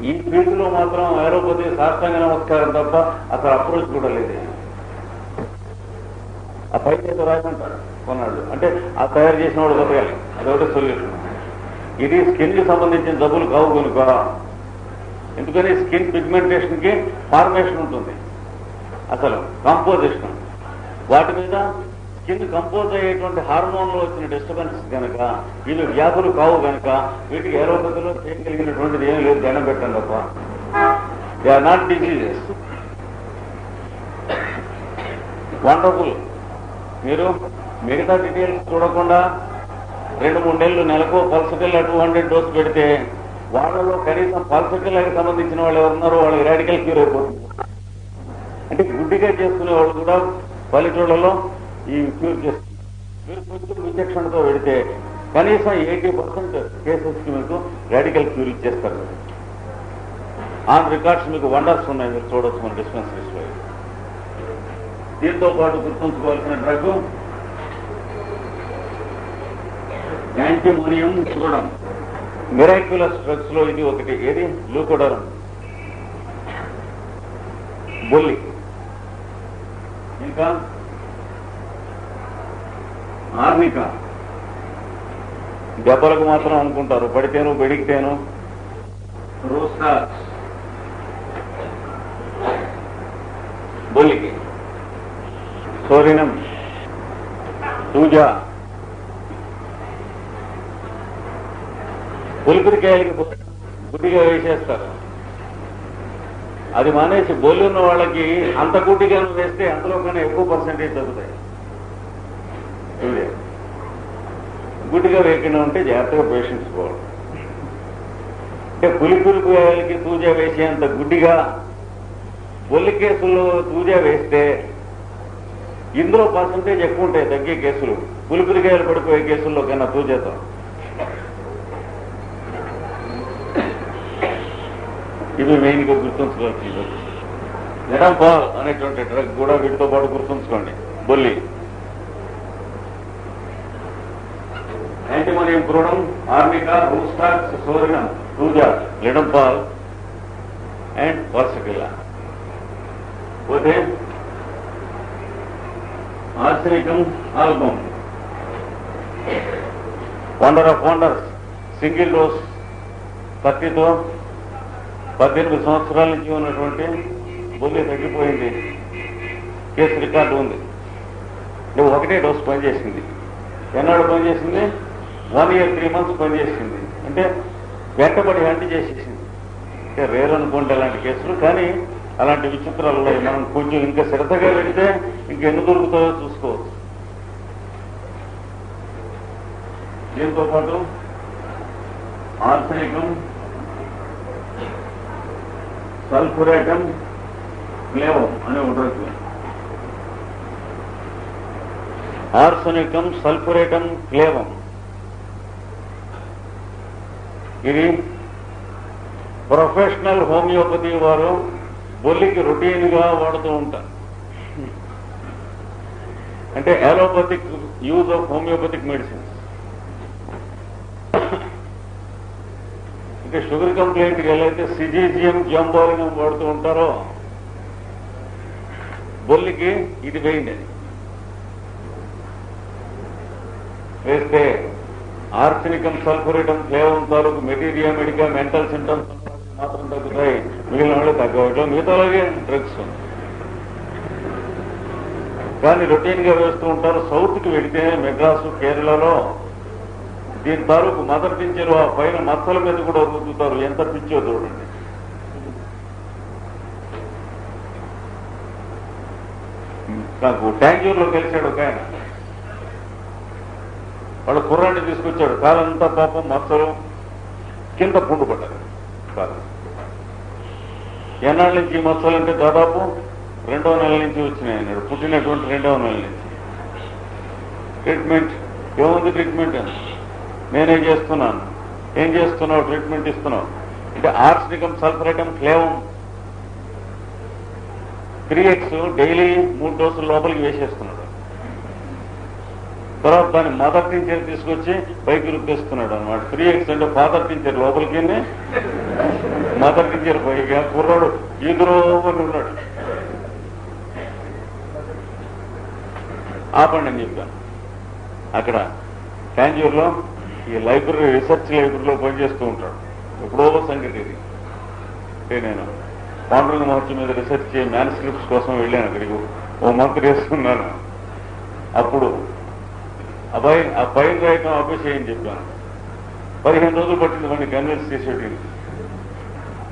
ఈ ఫీల్డ్లో మాత్రం ఐరోపతి సాష్టాంగ నమస్కారం తప్ప అసలు అప్రోచ్ కూడా లేదు. ఆ పైకి ఏదో రాయమంటారు కొన్నాళ్ళు, అంటే ఆ తయారు చేసిన వాడు బతకాలి, అదొకటి సొల్యూషన్. ఇది స్కిన్ కి సంబంధించిన జబ్బులు కావు కనుక, ఎందుకని స్కిన్ పిగ్మెంటేషన్ కి ఫార్మేషన్ ఉంటుంది, అసలు కంపోజిషన్, వాటి మీద స్కిన్ కంపోజ్ అయ్యేటువంటి హార్మోన్లో వచ్చిన డిస్టర్బెన్స్ కనుక ఇవి వ్యాధులు కావు కనుక వీటికి ఏరోపతిలో చేయగలిగినటువంటిది ఏం లేదు, ధ్యానం పెట్టండి తప్ప. They are not diseases. Wonderful. మీరు మిగతా డీటెయిల్స్ చూడకుండా 2-3 నెలలు నెలకు పల్సటిల్ 200 డోస్ పెడితే వాళ్ళలో కనీసం పల్సటిల్కి సంబంధించిన వాళ్ళు ఎవరున్నారో వాళ్ళకి రాడికల్ క్యూర్ అయిపోతుంది. అంటే గుడ్డిగా చేసుకునే వాళ్ళు కూడా పల్లెటూళ్ళలో ఈ క్యూర్ చేస్తుంది. మీరు కొంచెం విచక్షణతో పెడితే కనీసం 80% కేసెస్కి మీకు రాడికల్ క్యూర్ ఇచ్చేస్తారు. ఆన్ రికార్డ్స్ మీకు వండర్స్ ఉన్నాయి, మీరు చూడొచ్చు మన డిస్పెన్సరీస్లో. దీంతో పాటు గుర్తుంచుకోవాల్సిన డ్రగ్ యాంటీమోనియం చూడడం. మిరాక్యులస్ డ్రగ్స్ లో ఇది ఒకటి. ఏది? ల్యూకోడర్మ్, బొల్లి. ఇంకా ఆర్నికా. దెబ్బలకు మాత్రం అనుకుంటారు, పడితేను బెడికితేను. రోస్టాక్స్ బొల్లికి. సోరినం, సూజా. పులిపిరికాయలకి గుడ్డిగా వేసేస్తారు. అది మానేసి బొల్లి ఉన్న వాళ్ళకి అంత గుడ్డిగాను వేస్తే అందులో కన్నా ఎక్కువ పర్సెంటేజ్ తగ్గుతాయి. గుడ్డిగా వేయకుండా ఉంటే జాగ్రత్తగా పేషెంట్స్ పోవాలి. అంటే పులిపిరికాయలకి తూజా వేసేంత గుడ్డిగా బొల్లి కేసుల్లో తూజా వేస్తే ఇందులో పర్సంటేజ్ ఎక్కువ ఉంటాయి తగ్గే కేసులు, పులిపిరికాయలు పడిపోయే కేసుల్లో కన్నా తూజాతో. ఇవి మెయిన్గా గుర్తుంచుకోవాల్సింది. ఎడంపాల్ అనేటువంటి డ్రగ్ కూడా వీటితో పాటు గుర్తుంచుకోండి. బొల్లి Brunum, Arnica, Roostat, Sorinum, Ruja, Ledenpal, and Versicilla. With him, Arsenicum album. Wonder of wonders, single dose 30తో 18 సంవత్సరాల నుంచి ఉన్నటువంటి బొల్లి తగ్గిపోయింది. కేసు రికార్డు ఉంది. నువ్వు ఒకటే డోస్ పనిచేసింది. ఎన్నాడు పనిచేసింది? 1 year 3 months పనిచేసింది. అంటే వెంటబడి హంటి చేసేసింది. అంటే రేర్ అనుకోండి అలాంటి కేసులు. కానీ అలాంటి విచిత్రాలు ఉన్నాయి. మనం కొంచెం ఇంకా శ్రద్ధగా వెళితే ఇంకెన్ని దొరుకుతాయో చూసుకోవచ్చు. దీంతో పాటు ఆర్సెనికం, సల్ఫురేటం, క్లేవం అనే ఉంటుంది. ఆర్సెనికం, సల్ఫురేటం, క్లేవం ఇది ప్రొఫెషనల్ హోమియోపతి వారు బొల్లికి రొటీన్ గా వాడుతూ ఉంటారు. అంటే allopathic use of homeopathic medicines. అంటే షుగర్ కంప్లైంట్కి వెళ్ళైతే సిజీజియం, జాంబోలినం వాడుతూ ఉంటారో బొల్లికి ఇది వేయండి అని వేస్తే ఆర్సెనికం, సల్ఫురేటం, క్లేవం తాలూకు మెటీరియా మెడికా మెంటల్ సింటమ్స్ మాత్రం తగ్గుతాయి. మిగిలిన వాళ్ళు తగ్గవట్లో మిగతాలాగే డ్రగ్స్ ఉంది. కానీ రొటీన్ గా వేస్తూ ఉంటారు. సౌత్కి వెళితే మెడ్రాసు, కేరళలో దీని తాలూకు మదర్ టించరు ఆ పైన మచ్చల మీద కూడా రుద్దుతారు. ఎంత పిచ్చో చూడండి. నాకు ట్యాంజూర్లో కలిశాడు ఒక ఆయన. వాడు కుర్రాన్ని తీసుకొచ్చాడు. కాలంతా పాపం మచ్చలు, కింద పుండు పడ్డారు కాలం. ఎన్నాళ్ళ నుంచి ఈ మచ్చలంటే దాదాపు 2వ నెల నుంచి వచ్చినాయి అన్నాడు. పుట్టినటువంటి 2వ నెల నుంచి. ట్రీట్మెంట్ ఏముంది? ట్రీట్మెంట్ నేనే చేస్తున్నాను. ఏం చేస్తున్నావు? ట్రీట్మెంట్ ఇస్తున్నావు. అంటే ఆర్సెనికం, సల్ఫరేటం, క్లేవం 3x డైలీ 3 డోసుల లోపలికి వేసేస్తున్నాడు. తర్వాత దాన్ని మదర్ టీచర్ తీసుకొచ్చి పైకి రుద్దేస్తున్నాడు అనమాట. 3x అంటే ఫాదర్ టీచర్ లోపలికి, మదర్ టీచర్ పైగా. కుర్రాడు ఈదురో అని ఉన్నాడు. ఆపండి అని చెప్పాను. అక్కడ టాంజూర్లో ఈ లైబ్రరీ, రీసెర్చ్ లైబ్రరీలో పనిచేస్తూ ఉంటాడు. ఎప్పుడో సంగతి ఇది. అంటే నేను పాండురంగ మహర్షి మీద రీసెర్చ్ చేయ మ్యాన్స్క్రిప్ట్స్ కోసం వెళ్ళాను. అక్కడికి ఓ మంత్ వేసుకున్నాను. అప్పుడు అబ్బాయి ఆ పైన రాయటం ఆపేసేయని చెప్పాను. 15 రోజులు పట్టింది వాడిని కన్విన్స్ చేసేటి.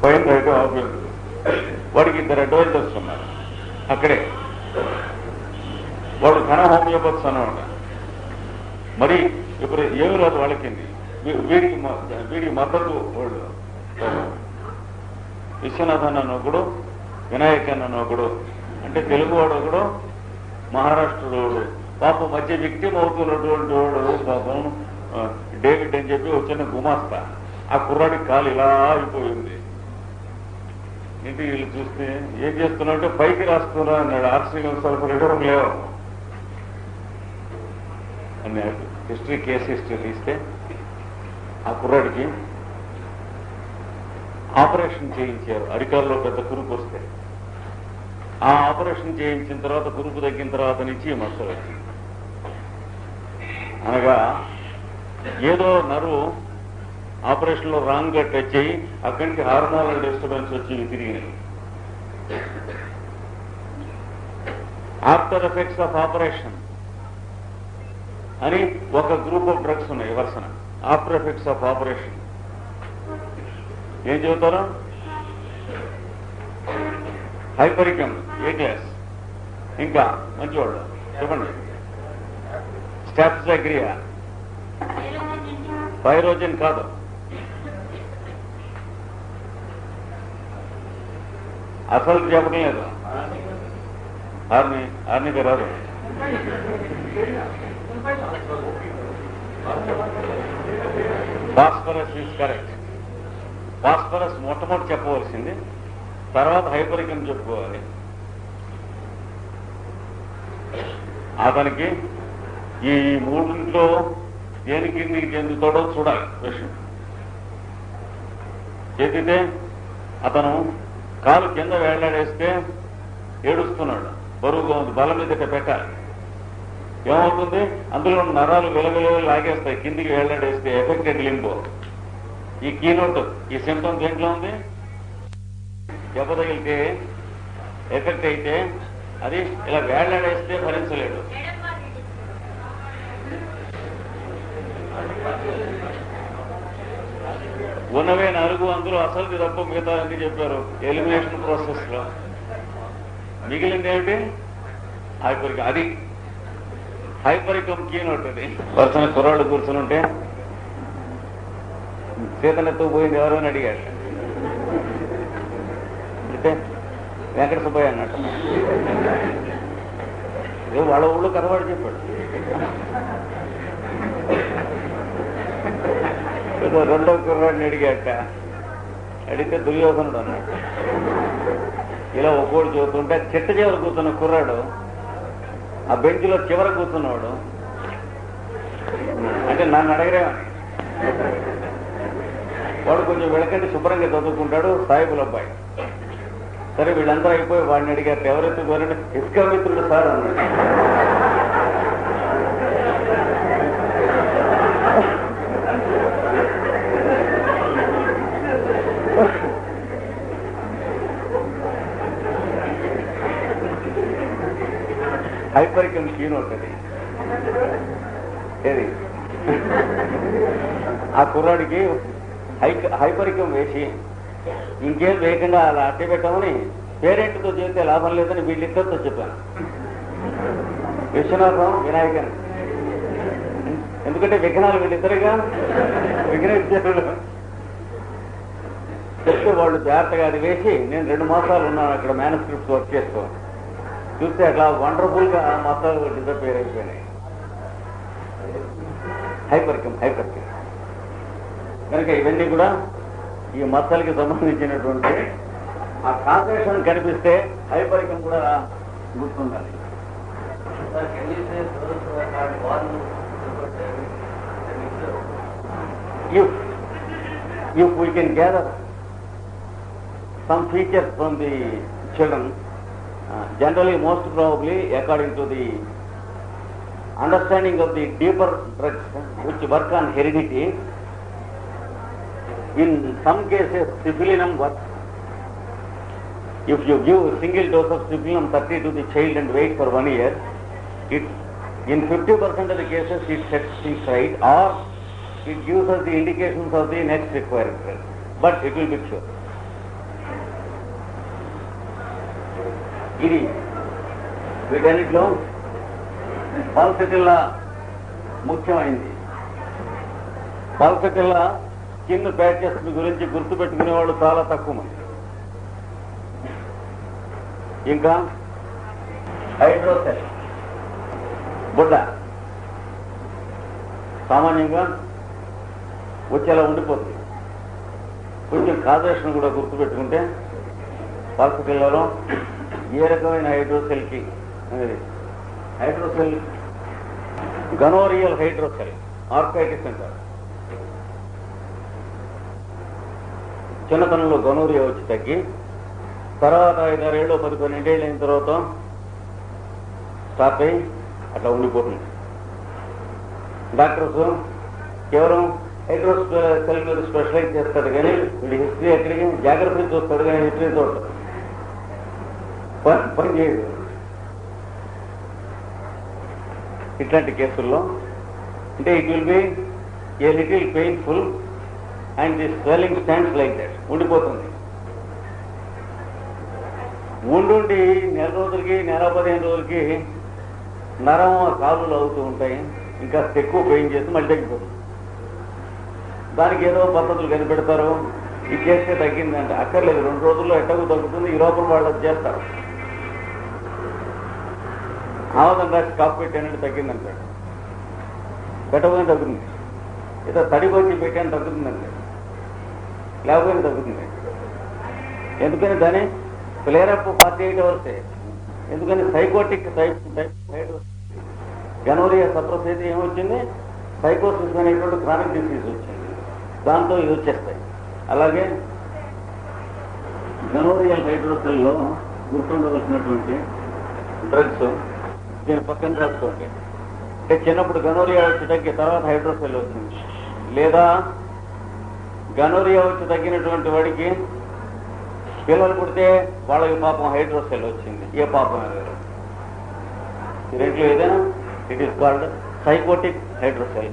పైన రాయటం ఆపేది. వాడికి 2 అడ్వైజర్స్ ఉన్నారు అక్కడే. వాడు ఘన హోమియోపత్స్ అన్నమాట. మరి ఇప్పుడు ఏమి రాదు వాళ్ళకి. వీడికి మద్దతు వాళ్ళు విశ్వనాథన్ అన్న ఒకడు, వినాయక్ అన్న ఒకడు, అంటే తెలుగువాడు ఒకడు, మహారాష్ట్రలో పాప మధ్య వ్యక్తి అవుతున్నటువంటి వాడు పాపం డేవిడ్ అని చెప్పి వచ్చిన గుమాస్తా. ఆ కుర్రాడికి కాలు ఇలా అయిపోయింది. ఇంటికి వీళ్ళు చూస్తే ఏం చేస్తున్నా అంటే పైకి రాస్తున్నా అన్నాడు. ఆర్సెనికం, సల్ఫరేటం లేవు అన్నాడు. కేసు హిస్టరీ తీస్తే ఆ కుర్రాడికి ఆపరేషన్ చేయించారు. అరికాల్లో పెద్ద కురుపు వస్తే ఆ ఆపరేషన్ చేయించిన తర్వాత, కురుపు తగ్గిన తర్వాత నుంచి మచ్చలు వచ్చింది. అనగా ఏదో నరువు ఆపరేషన్లో రాంగ్ గా టచ్ అయ్యి అక్కడి నుంచి హార్మోనల్ డిస్టర్బెన్స్ వచ్చి తిరిగినాయి. ఆఫ్టర్ ఎఫెక్ట్స్ ఆఫ్ ఆపరేషన్ అని ఒక గ్రూప్ ఆఫ్ డ్రగ్స్ ఉన్నాయి. వర్సన ఆఫ్టర్ ఎఫెక్ట్స్ ఆఫ్ ఆపరేషన్ ఏం చెబుతారు? హైపరికం ఏ క్లాస్, ఇంకా మంచివాళ్ళు చెప్పండి. స్టాప్జాగ్రియా, పైరోజన్ కాదు, అసలు చెప్పడం లేదు. ఆర్నిక రాదు. Phosphorus is correct. ఫాస్ఫరస్ మొట్టమొదటి చెప్పవలసింది, తర్వాత హైపరికం చెప్పుకోవాలి. అతనికి ఈ 3 దేనికి నీకు చెందుతాడో చూడాలి విషయం. చెందితే అతను కాలు కింద వేళ్లాడేస్తే ఏడుస్తున్నాడు, బరువుగా ఉంది, బల మీద పెట్టాలి. ఏమవుతుంది, అందులో నరాలు విలవిల లాగేస్తాయి కిందికి వేళ్లాడేస్తే. Affected limb. ఈ కీనోట్, ఈ సింప్టమ్ దేంట్లో ఉంది? దెబ్బ తగిలితే ఎఫెక్ట్ అయితే అది ఇలా వేళ్లాడేస్తే భరించలేడు. ఉన్నవే 4, అందులో అసలుది తప్ప మిగతా అన్ని చెప్పారు ఎలిమినేషన్ ప్రాసెస్ లో. మిగిలింది ఏమిటి? హైపరికం. అది హైపరికం కీనోట్. అది పర్సన కుర్రాళ్ళు కూర్చుని ఉంటే సీతనెత్తు పోయింది ఎవరు అని అడిగాడు. అంటే వెంకట సుబ్బయ్య అన్నట్టు వాళ్ళ ఊళ్ళో కనబడి చెప్పాడు. రెండో కుర్రాడిని అడిగాట. అడిగితే దుర్యోధనుడు అన్నాడు. ఇలా ఒక్కోడు చూస్తుంటే చిట్ట చివర కూర్చున్న కుర్రాడు ఆ బెంచ్లో చివర కూర్చున్నాడు. అంటే నన్ను అడగరేమని. వాడు కొంచెం వెళకండి శుభ్రంగా చదువుకుంటాడు, సాయిబుల అబ్బాయి. సరే వీళ్ళందరూ అయిపోయి వాడిని అడిగారు, ఎవరెత్తుకోరంటే ఇసుక మిత్రుడు సార్ అన్నాడు. హైపరికం కీనోట్ అది. ఏది ఆ కుర్రాడికి హైపరికం వేసి ఇంకేం వేయకుండా అలా అట్టే పెట్టామని పేరెంట్తో చేస్తే లాభం లేదని వీళ్ళిద్దరితో చెప్పాను. విశ్వనాథం, వినాయకన్. ఎందుకంటే విఘ్నాలు వీళ్ళిద్దరుగా విఘ్నేశ్వరులు. చెప్తే వాళ్ళు జాగ్రత్తగా అది వేసి నేను 2 మాసాలు ఉన్నాను అక్కడ మ్యానుస్క్రిప్ట్స్ వర్క్ చేసుకో. చూస్తే అట్లా వండర్ఫుల్ గా మసాలు డిసపేర్ అయిపోయినాయి. హైపరికం కనుక ఇవన్నీ కూడా ఈ మసాలకి సంబంధించినటువంటి ఆ కాన్సెప్షన్ కనిపిస్తే హైపరికం కూడా గుర్తుండాలి. If we can gather some features from the children, generally most probably according to the understanding of the deeper drugs which work on heredity, in some cases syphilinum works. If you give a single dose of syphilinum 30 to the child and wait for 1 year, it in 50% of the cases it sets things right, or it gives us the indications of the next required drug, but it will be sure. ఇది వీటన్నిటిలో పాల్సెటిల్లా ముఖ్యమైంది. పాల్సెటిల్లా skin patches గురించి గుర్తుపెట్టుకునే వాళ్ళు చాలా తక్కువ మంది. ఇంకా hydrocele బుడ్డ సామాన్యంగా వచ్చేలా ఉండిపోతుంది. కొంచెం కాజేషన్ కూడా గుర్తుపెట్టుకుంటే పాల్సెటిల్లాలో ఏ రకమైన హైడ్రోసెల్కి హైడ్రోసెల్ గనోరియల్ హైడ్రోసెల్ ఆర్కైటిస్ అంటారు. చిన్నతనంలో గనోరియా వచ్చి తగ్గి తర్వాత 5-6 ఏళ్ళు 10-12 ఏళ్ళు అయిన తర్వాత స్టాప్ అయ్యి అట్లా ఉండిపోతుంది. డాక్టర్స్ కేవలం హైడ్రోసెల్ మీద స్పెషలైజ్ చేస్తాడు కానీ వీడి హిస్టరీ ఎక్కడికి జాగ్రత్తగా చూస్తాడు కానీ హిస్టరీ చూస్తాడు, పని చేయదు. ఇట్లాంటి కేసుల్లో అంటే it will be a little painful and the swelling stands like that, ఉండిపోతుంది. ఉండుండి 1 రోజులకి 15 రోజులకి నరం కాలులు అవుతూ ఉంటాయి. ఇంకా ఎక్కువ పెయిన్ చేసి మళ్ళీ తగ్గిపోతుంది. దానికి ఏదో పద్ధతులు కనిపెడతారు, ఇది చేస్తే తగ్గిందంటే అక్కర్లేదు, 2 రోజుల్లో ఎట్టకు తగ్గుతుంది, ఈ లోపల వాళ్ళు చేస్తారు. ఆవదం రాసి కాపు పెట్టానంటే తగ్గిందంటాడు, పెట్టబోయిన తగ్గుతుంది. ఏదో తడికొచ్చి పెట్టాను తగ్గుతుందండి, లేకపోయినా తగ్గుతుంది. ఎందుకని దాని ఫ్లేరప్ 48 అవర్సే. ఎందుకని సైకోటిక్ టైప్ గనోరియా సప్రెస్ అయితే ఏమొచ్చింది, సైకోసిస్ అనేటువంటి క్రానిక్ డిసీజ్ వచ్చింది, దాంతో ఇది వచ్చేస్తాయి. అలాగే గనోరియల్ హైడ్రోసెల్లో గుర్తుండవలసినటువంటి డ్రగ్స్ దీని పక్కన రాసుకోండి. అంటే చిన్నప్పుడు గనోరియా వచ్చి తగ్గి తర్వాత హైడ్రోసెల్ వచ్చింది, లేదా గనోరియా వచ్చి తగ్గినటువంటి వాడికి పిల్లలు పుడితే వాళ్ళకి పాపం హైడ్రోసెల్ వచ్చింది. ఏ పాపం ఈ రెంట్లో ఏదైనా it is called psychotic hydrocele.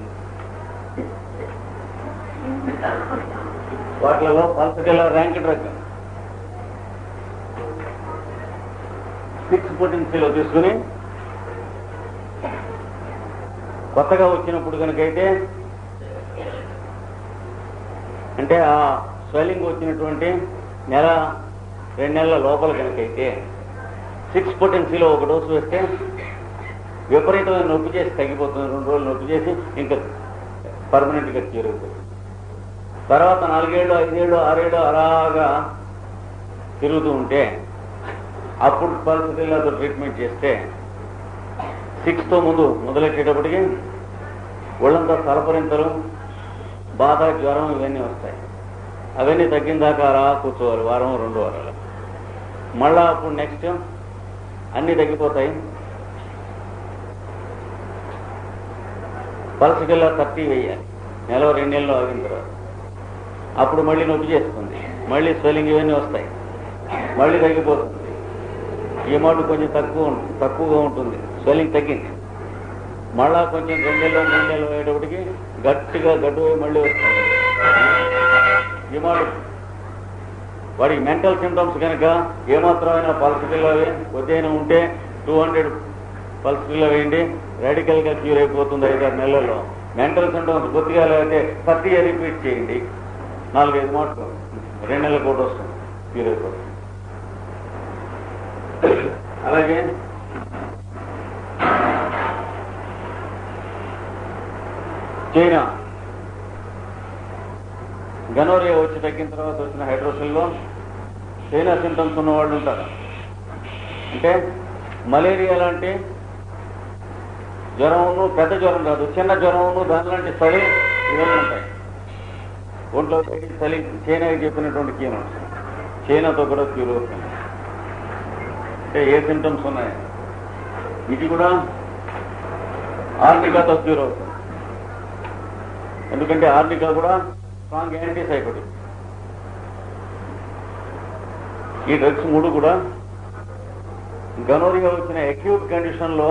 వాటిలో పల్సటిలా ర్యాంక్ డ్రగ్ 6 పొటెన్సీలో తీసుకుని కొత్తగా వచ్చినప్పుడు కనుకైతే అంటే ఆ స్వెల్లింగ్ వచ్చినటువంటి 1-2 నెలల లోపల కనుకైతే 6 పొటెన్సీలో ఒక డోసు వేస్తే విపరీతమైన నొప్పి చేసి తగ్గిపోతుంది. 2 రోజులు నొప్పి చేసి ఇంకా పర్మనెంట్గా క్యూర్ అవుతుంది. తర్వాత 4 ఏళ్ళు 5 ఏళ్ళు 6 ఏళ్ళు అలాగా తిరుగుతూ ఉంటే అప్పుడు పల్సటిల్లాతో ట్రీట్మెంట్ చేస్తే 6తో ముందు మొదలెట్టేటప్పటికి ఒళ్ళంతా తలపరింతలు, బాధ, జ్వరం ఇవన్నీ వస్తాయి. అవన్నీ తగ్గిన దాకా అలా కూర్చోవాలి 1-2 వారాలు. మళ్ళా అప్పుడు నెక్స్ట్ అన్నీ తగ్గిపోతాయి. పల్సటిల్లా 30 వేయాలి 1-2 నెలలు ఆగిన తర్వాత. అప్పుడు మళ్ళీ నొప్పి చేస్తుంది, మళ్ళీ స్వెల్లింగ్ ఇవన్నీ వస్తాయి, మళ్ళీ తగ్గిపోతుంది. ఈ మాట కొంచెం తక్కువగా ఉంటుంది, స్వెల్లింగ్ తగ్గింది. మళ్ళా కొంచెం 2 నెలలు 3 నెలలు అయ్యేటప్పటికి గట్టిగా గడ్డు మళ్ళీ వస్తుంది. ఈ మాట వాడికి మెంటల్ సింటమ్స్ కనుక ఏమాత్రమైనా పల్సటిల్లా కొద్దిగా ఉంటే 200 పల్సటిల్లా వేయండి, రాడికల్గా క్యూర్ అయిపోతుంది 5-6 నెలల్లో. మెంటల్ సింటమ్స్ కొద్దిగా లేకపోతే 30 రిపీట్ చేయండి, 4-5 మాటలు 2 నెలల కూడా వస్తుంది, క్యూర్ అయిపోతుంది. అలాగే చైనా గనోరియా వచ్చి తగ్గిన తర్వాత వచ్చిన హైడ్రోసెల్లో చైనా సింటమ్స్ ఉన్న వాళ్ళు ఉంటారు. అంటే మలేరియా లాంటి జ్వరమును, పెద్ద జ్వరం కాదు, చిన్న జ్వరమును, దాని లాంటి చలి ఇవన్నీ ఉంటాయి. ఒంట్లో చలి చైనాకి చెప్పినటువంటి కీను చైనాతో కూడా క్యూర్ అవుతుంది. అంటే ఏ సింటమ్స్ ఉన్నాయి ఇది కూడా ఆర్నికాతో క్యూర్ అవుతుంది. ఎందుకంటే ఆర్నికా కూడా స్ట్రాంగ్ యాంటీసైకోటిక్. ఈ డ్రగ్స్ 3 కూడా గనోరియా వచ్చిన అక్యూట్ కండిషన్లో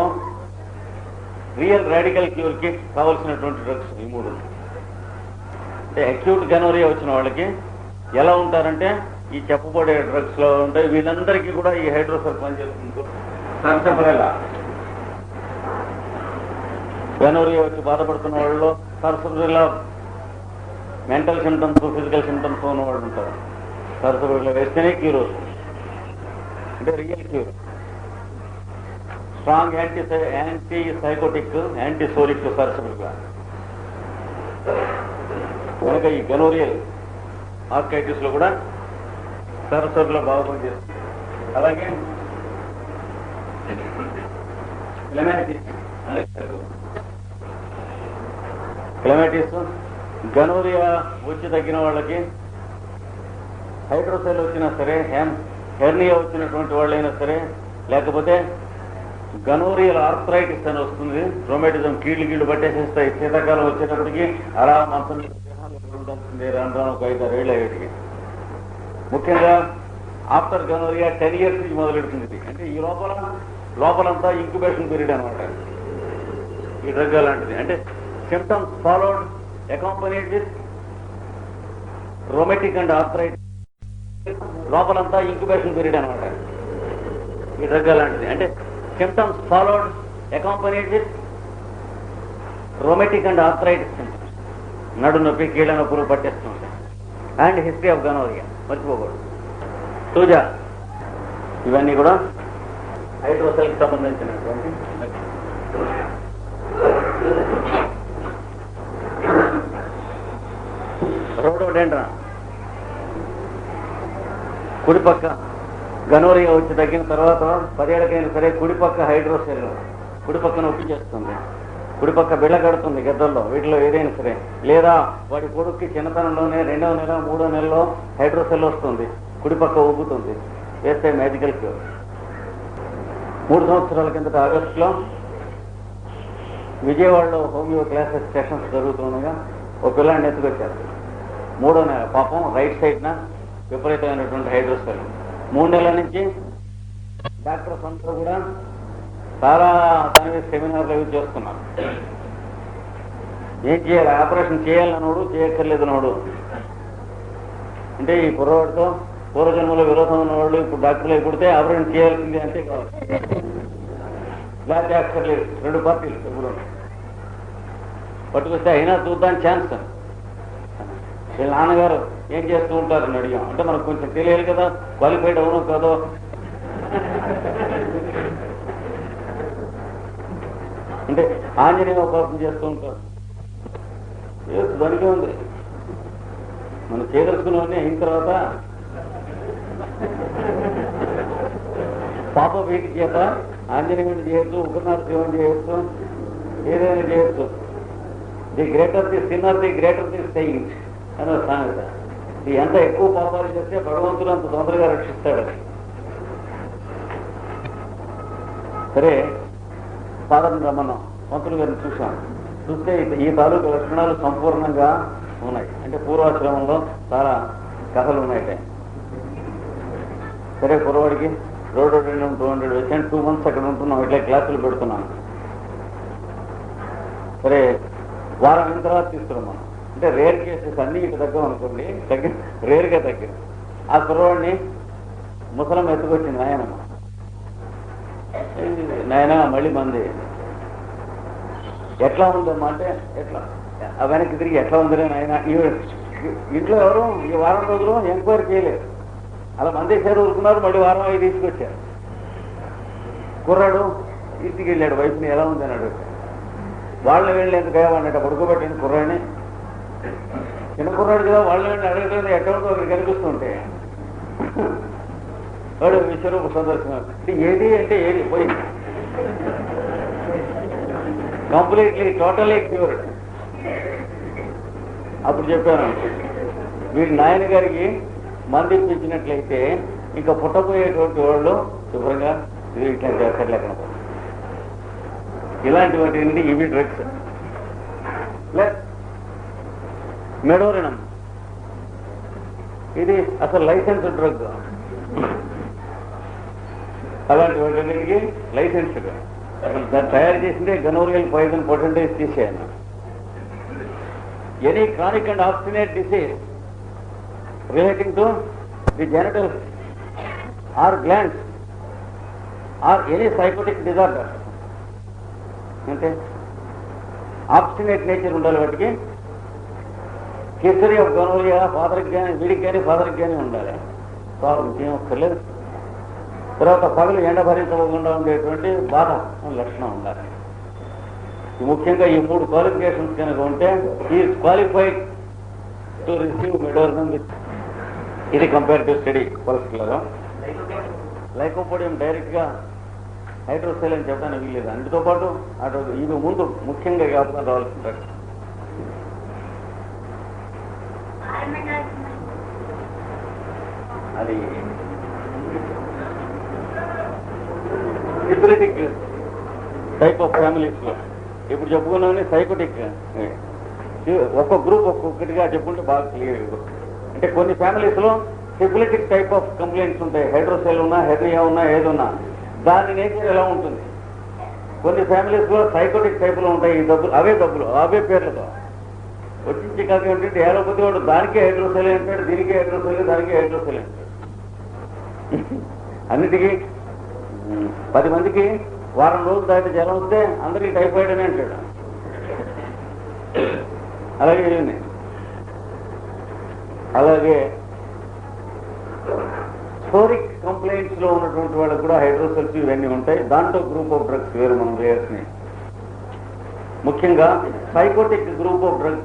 రియల్ రాడికల్ క్యూర్కి కావాల్సినటువంటి డ్రగ్స్ ఈ 3. అంటే అక్యూట్ గనోరియా వచ్చిన వాళ్ళకి ఎలా ఉంటారంటే ఈ చెప్పబడే డ్రగ్స్ లో ఉంటాయి. వీళ్ళందరికీ కూడా ఈ హైడ్రోసెల్ పనిచేస్తుంది. సర్సెపరెల్లా గనోరియా వచ్చి బాధపడుతున్న వాళ్ళలో sarsaparilla mental symptoms, physical symptoms ఉన్న వాళ్ళు ఉంటారు. సర్సెపరెల్లా వేస్తేనే క్యూర్ అవుతుంది, అంటే real cure. Strong anti sycotic, anti psoric sarsaparilla. కనుక ఈ గనోరియల్ ఆర్కైటిస్ లో కూడా సరస్వతిలో బాగా పనిచేస్తుంది. అలాగే క్లెమాటిస్ గనోరియా వచ్చి తగ్గిన వాళ్ళకి హైడ్రోసెల్ వచ్చినా సరే, హెర్నియా వచ్చినటువంటి వాళ్ళైనా సరే, లేకపోతే గనోరియల్ ఆర్థరైటిస్ అని వస్తుంది. రొమాటిజం కీళ్ళు పట్టేసేస్తాయి. శీతాకాలం వచ్చేటప్పటికి అలా మంచం ఉండాల్సిందే రాను ఒక 5-6 ఏళ్ళు అయ్యేటికి. ముఖ్యంగా ఆఫ్టర్ గనోరియా 10 years నుంచి మొదలెడుతుంది. అంటే ఈ లోపలంతా ఇంక్యుబేషన్ పీరియడ్ అనమాట ఈ డ్రగ్ అలాంటిది. అంటే symptoms followed accompanied with rheumatic and arthritis. లోపలంతా ఇంక్యుబేషన్ పీరియడ్ అనమాట ఈ డ్రగ్ అలాంటిది. అంటే symptoms followed accompanied with rheumatic and arthritis symptoms. నడు నొప్పి, కీళ్ళ నొప్పులు పట్టేస్తుంటాయి. అండ్ హిస్టరీ ఆఫ్ గనోరియా మర్చిపోకూడదు. సూజా ఇవన్నీ కూడా హైడ్రోసెల్కి సంబంధించినటువంటి. రోడోడెండ్రాన్ కుడిపక్క గనోరియా వచ్చి తగ్గిన తర్వాత 10 ఏళ్ళకైనా సరే కుడిపక్క హైడ్రోసెల్ కుడిపక్కన నొప్పి చేస్తుంది. కుడిపక్క బిళ్ళ కడుతుంది గద్దల్లో, వీటిలో ఏదైనా సరే. లేదా వాడి కొడుక్కి చిన్నతనంలోనే 2వ నెల 3వ నెలలో హైడ్రోసెల్ వస్తుంది, కుడిపక్క ఊగుతుంది, వేస్తే మ్యాజికల్ క్యూర్. 3 సంవత్సరాల కిందట ఆగస్టులో విజయవాడలో హోమియో క్లాసెస్ సెషన్స్ జరుగుతుండగా ఒక పిల్లాడిని ఎత్తుకొచ్చారు. 3వ నెల, పాపం రైట్ సైడ్న విపరీతమైనటువంటి హైడ్రోసెల్. 3 నెలల నుంచి డాక్టర్స్ అందరూ కూడా చాలా దాని మీద సెమినార్లు అవి చేస్తున్నారు. ఏం చేయాలి, ఆపరేషన్ చేయాలన్నోడు, చేయక్కర్లేదన్నోడు. అంటే ఈ కుర్రవాడితో పూర్వజన్మలో విరోధం ఉన్నవాళ్ళు ఇప్పుడు డాక్టర్లు పుడితే ఆపరేషన్ చేయాల్సింది అంతే కావాలి, లేకపోతే అక్కర్లేదు. 2 పార్టీలు ఎప్పుడు పట్టుకొస్తే అయినా చూద్దాం ఛాన్స్. వీళ్ళ నాన్నగారు ఏం చేస్తూ ఉంటారని అడిగాం. అంటే మనకు కొంచెం తెలియాలి కదా, క్వాలిఫైడ్ అవును కాదో. అంటే ఆంజనేయ ఉపాసన చేస్తూ ఉంటారు. దానికే ఉంది, మనం చేయదలుచుకున్నవన్నీ అయిన తర్వాత పాప వీటి చేత ఆంజనేయుని చేయొచ్చు, ఉపనాథ శివం చేయొచ్చు, ఏదైనా చేయొచ్చు. The greater the sinner the greater the Saint అని సామెత. ఎంత ఎక్కువ పాపాలు చేస్తే భగవంతుడు అంత తొందరగా రక్షిస్తాడు. సరే, సాధారణ రమణం పంతులు గారిని చూశాం. చూస్తే ఈ తాలూకు లక్షణాలు సంపూర్ణంగా ఉన్నాయి. అంటే పూర్వాశ్రమంలో చాలా కథలు ఉన్నాయి. సరే, కుర్రవాడికి రోడ్ 200 వచ్చాను. 2 months అక్కడ ఉంటున్నాం, ఇట్లా క్లాసులు పెడుతున్నాను. సరే, వారం అయిన తర్వాత తీసుకున్నాం మనం. అంటే రేర్ కేసెస్ అన్నీ ఇటు తగ్గం అనుకోండి, రేర్గా తగ్గిన. ఆ కుర్రవాడిని ముసలం ఎత్తుకొచ్చింది నాయనమ్మ. నాయన మళ్ళీ మంది ఎట్లా ఉందమ్మా అంటే, ఎట్లా వెనక్కి తిరిగి ఎట్లా ఉందిరే నాయన. ఇంట్లో ఎవరు ఈ వారం రోజులు ఎంక్వైరీ చేయలేదు, అలా మందేశారు ఊరుకున్నారు. మళ్ళీ వారం అవి తీసుకొచ్చారు. కుర్రాడు ఇంటికి వెళ్ళాడు, వైఫ్ని ఎలా ఉంది అని అడుగుతాడు. వాళ్ళని వెళ్ళి ఎందుకు అయ్యామన్నట్టు పడుకోబెట్టండి కుర్రాడిని. చిన్న కుర్రాడు కదా, వాళ్ళని వెళ్ళి అడగలేదు ఎట్లా ఉందో అక్కడ కనిపిస్తుంటే వాడు విశ్వరూప సందర్శనం. ఏది అంటే ఏది పోయింది, కంప్లీట్లీ టోటలీ క్యూర్డ్. అప్పుడు చెప్పాను, వీడి నాయన గారికి మంది ఇప్పించినట్లయితే ఇంకా పుట్టబోయేటువంటి వాళ్ళు శుభ్రంగా ఇట్లా చేస్తారు. లేకుండా ఇలాంటివంటి ఇవి డ్రగ్స్. ప్లస్ మెడోరినం, ఇది అసలు లైసెన్స్ డ్రగ్. అలాంటి వాటికి లైసెన్స్డ్. అసలు దాన్ని తయారు చేసిందే గనోరియల్ పాయిజన్ % తీసేయాలి. Any chronic and obstinate disease relating to the genitals or glands or any psychotic disorder. అంటే ఆబ్స్టినేట్ నేచర్ ఉండాలి వాటికి. హిస్టరీ ఆఫ్ గనోరియా ఫాదర్కి కానీ, వీడికి కానీ ఫాదర్కి కానీ ఉండాలి. ఏం ఒక్కర్లేదు. తర్వాత పగలు ఎండ భరించకుండా ఉండేటువంటి బాధ లక్షణం ఉండాలి. ముఖ్యంగా ఈ 3 క్వాలిఫికేషన్స్ కనుక ఉంటే is qualified to receive medorrhinum with ఇది కంపారిటివ్ స్టడీ పరిస్థితులలో. లైకోపోడియం డైరెక్ట్గా హైడ్రోసెల్ అని చెప్పడానికి వీల్లేదు. అందుతో పాటు అటు ఇవి ముందు ముఖ్యంగా జ్ఞాపకం రావాల్సి ఉంటారు. అది సిఫిలిటిక్ టైప్ ఆఫ్ ఫ్యామిలీస్ లో ఇప్పుడు చెప్పుకున్నామని సైకోటిక్ ఒక్కొక్క గ్రూప్ ఒక్కొక్కటిగా చెప్పుకుంటే బాగా క్లియర్. అంటే కొన్ని ఫ్యామిలీస్ లో సిఫిలిటిక్ టైప్ ఆఫ్ కంప్లైంట్స్ ఉంటాయి. హైడ్రోసెల్ ఉన్నా, హెర్నియా ఉన్నా, ఏదున్నా దాని నేచర్ ఎలా ఉంటుంది. కొన్ని ఫ్యామిలీస్ లో సైకోటిక్ టైప్ లో ఉంటాయి. ఈ డబ్బులు అవే పేర్లతో వచ్చి కాక ఏంటంటే ఏలోపతి వాడు దానికే హైడ్రోసెల్ అంటాడు, దీనికి హైడ్రోసెల్, దానికి హైడ్రోసెల్ అంటాడు. అన్నిటికీ 10 మందికి వారం రోజులు దాటి జ్వరం వస్తే అందరికీ టైఫాయిడ్ అని అంటాడు. అలాగే స్టోరిక్ కంప్లైంట్స్ లో ఉన్నటువంటి వాళ్ళకి కూడా హైడ్రోసెల్స్ ఇవన్నీ ఉంటాయి. దాంట్లో గ్రూప్ ఆఫ్ డ్రగ్స్ వేరు మనం లేయర్స్ని. ముఖ్యంగా psychotic group of drug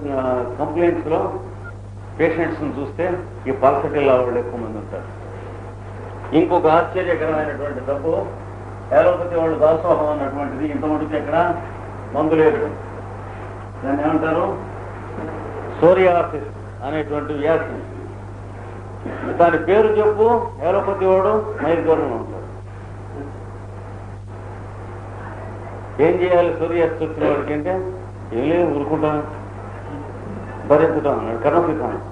complaints లో పేషెంట్స్ని చూస్తే ఈ పల్సటిల్లా వాళ్ళు ఎక్కువ మంది ఉంటారు. ఇంకొక ఆశ్చర్యకరమైనటువంటి తప్పు, ఏలోపతి వాళ్ళు దాసోహం అన్నటువంటిది ఇంతమందికి ఎక్కడ మందు లేదు. దాన్ని ఏమంటారు? సోరియాసిస్ అనేటువంటి వ్యాధి. దాని పేరు చెప్పు, ఏలోపతి వాడు మైలు దూరంలో ఉంటాడు. ఏం చేయాలి సోరియాసిస్ వచ్చిన వాడికి అంటే? ఏం లేదు, ఊరుకుంటాను, భరించుతాం అన్నాడు కర్ణసిద్ధాంతం.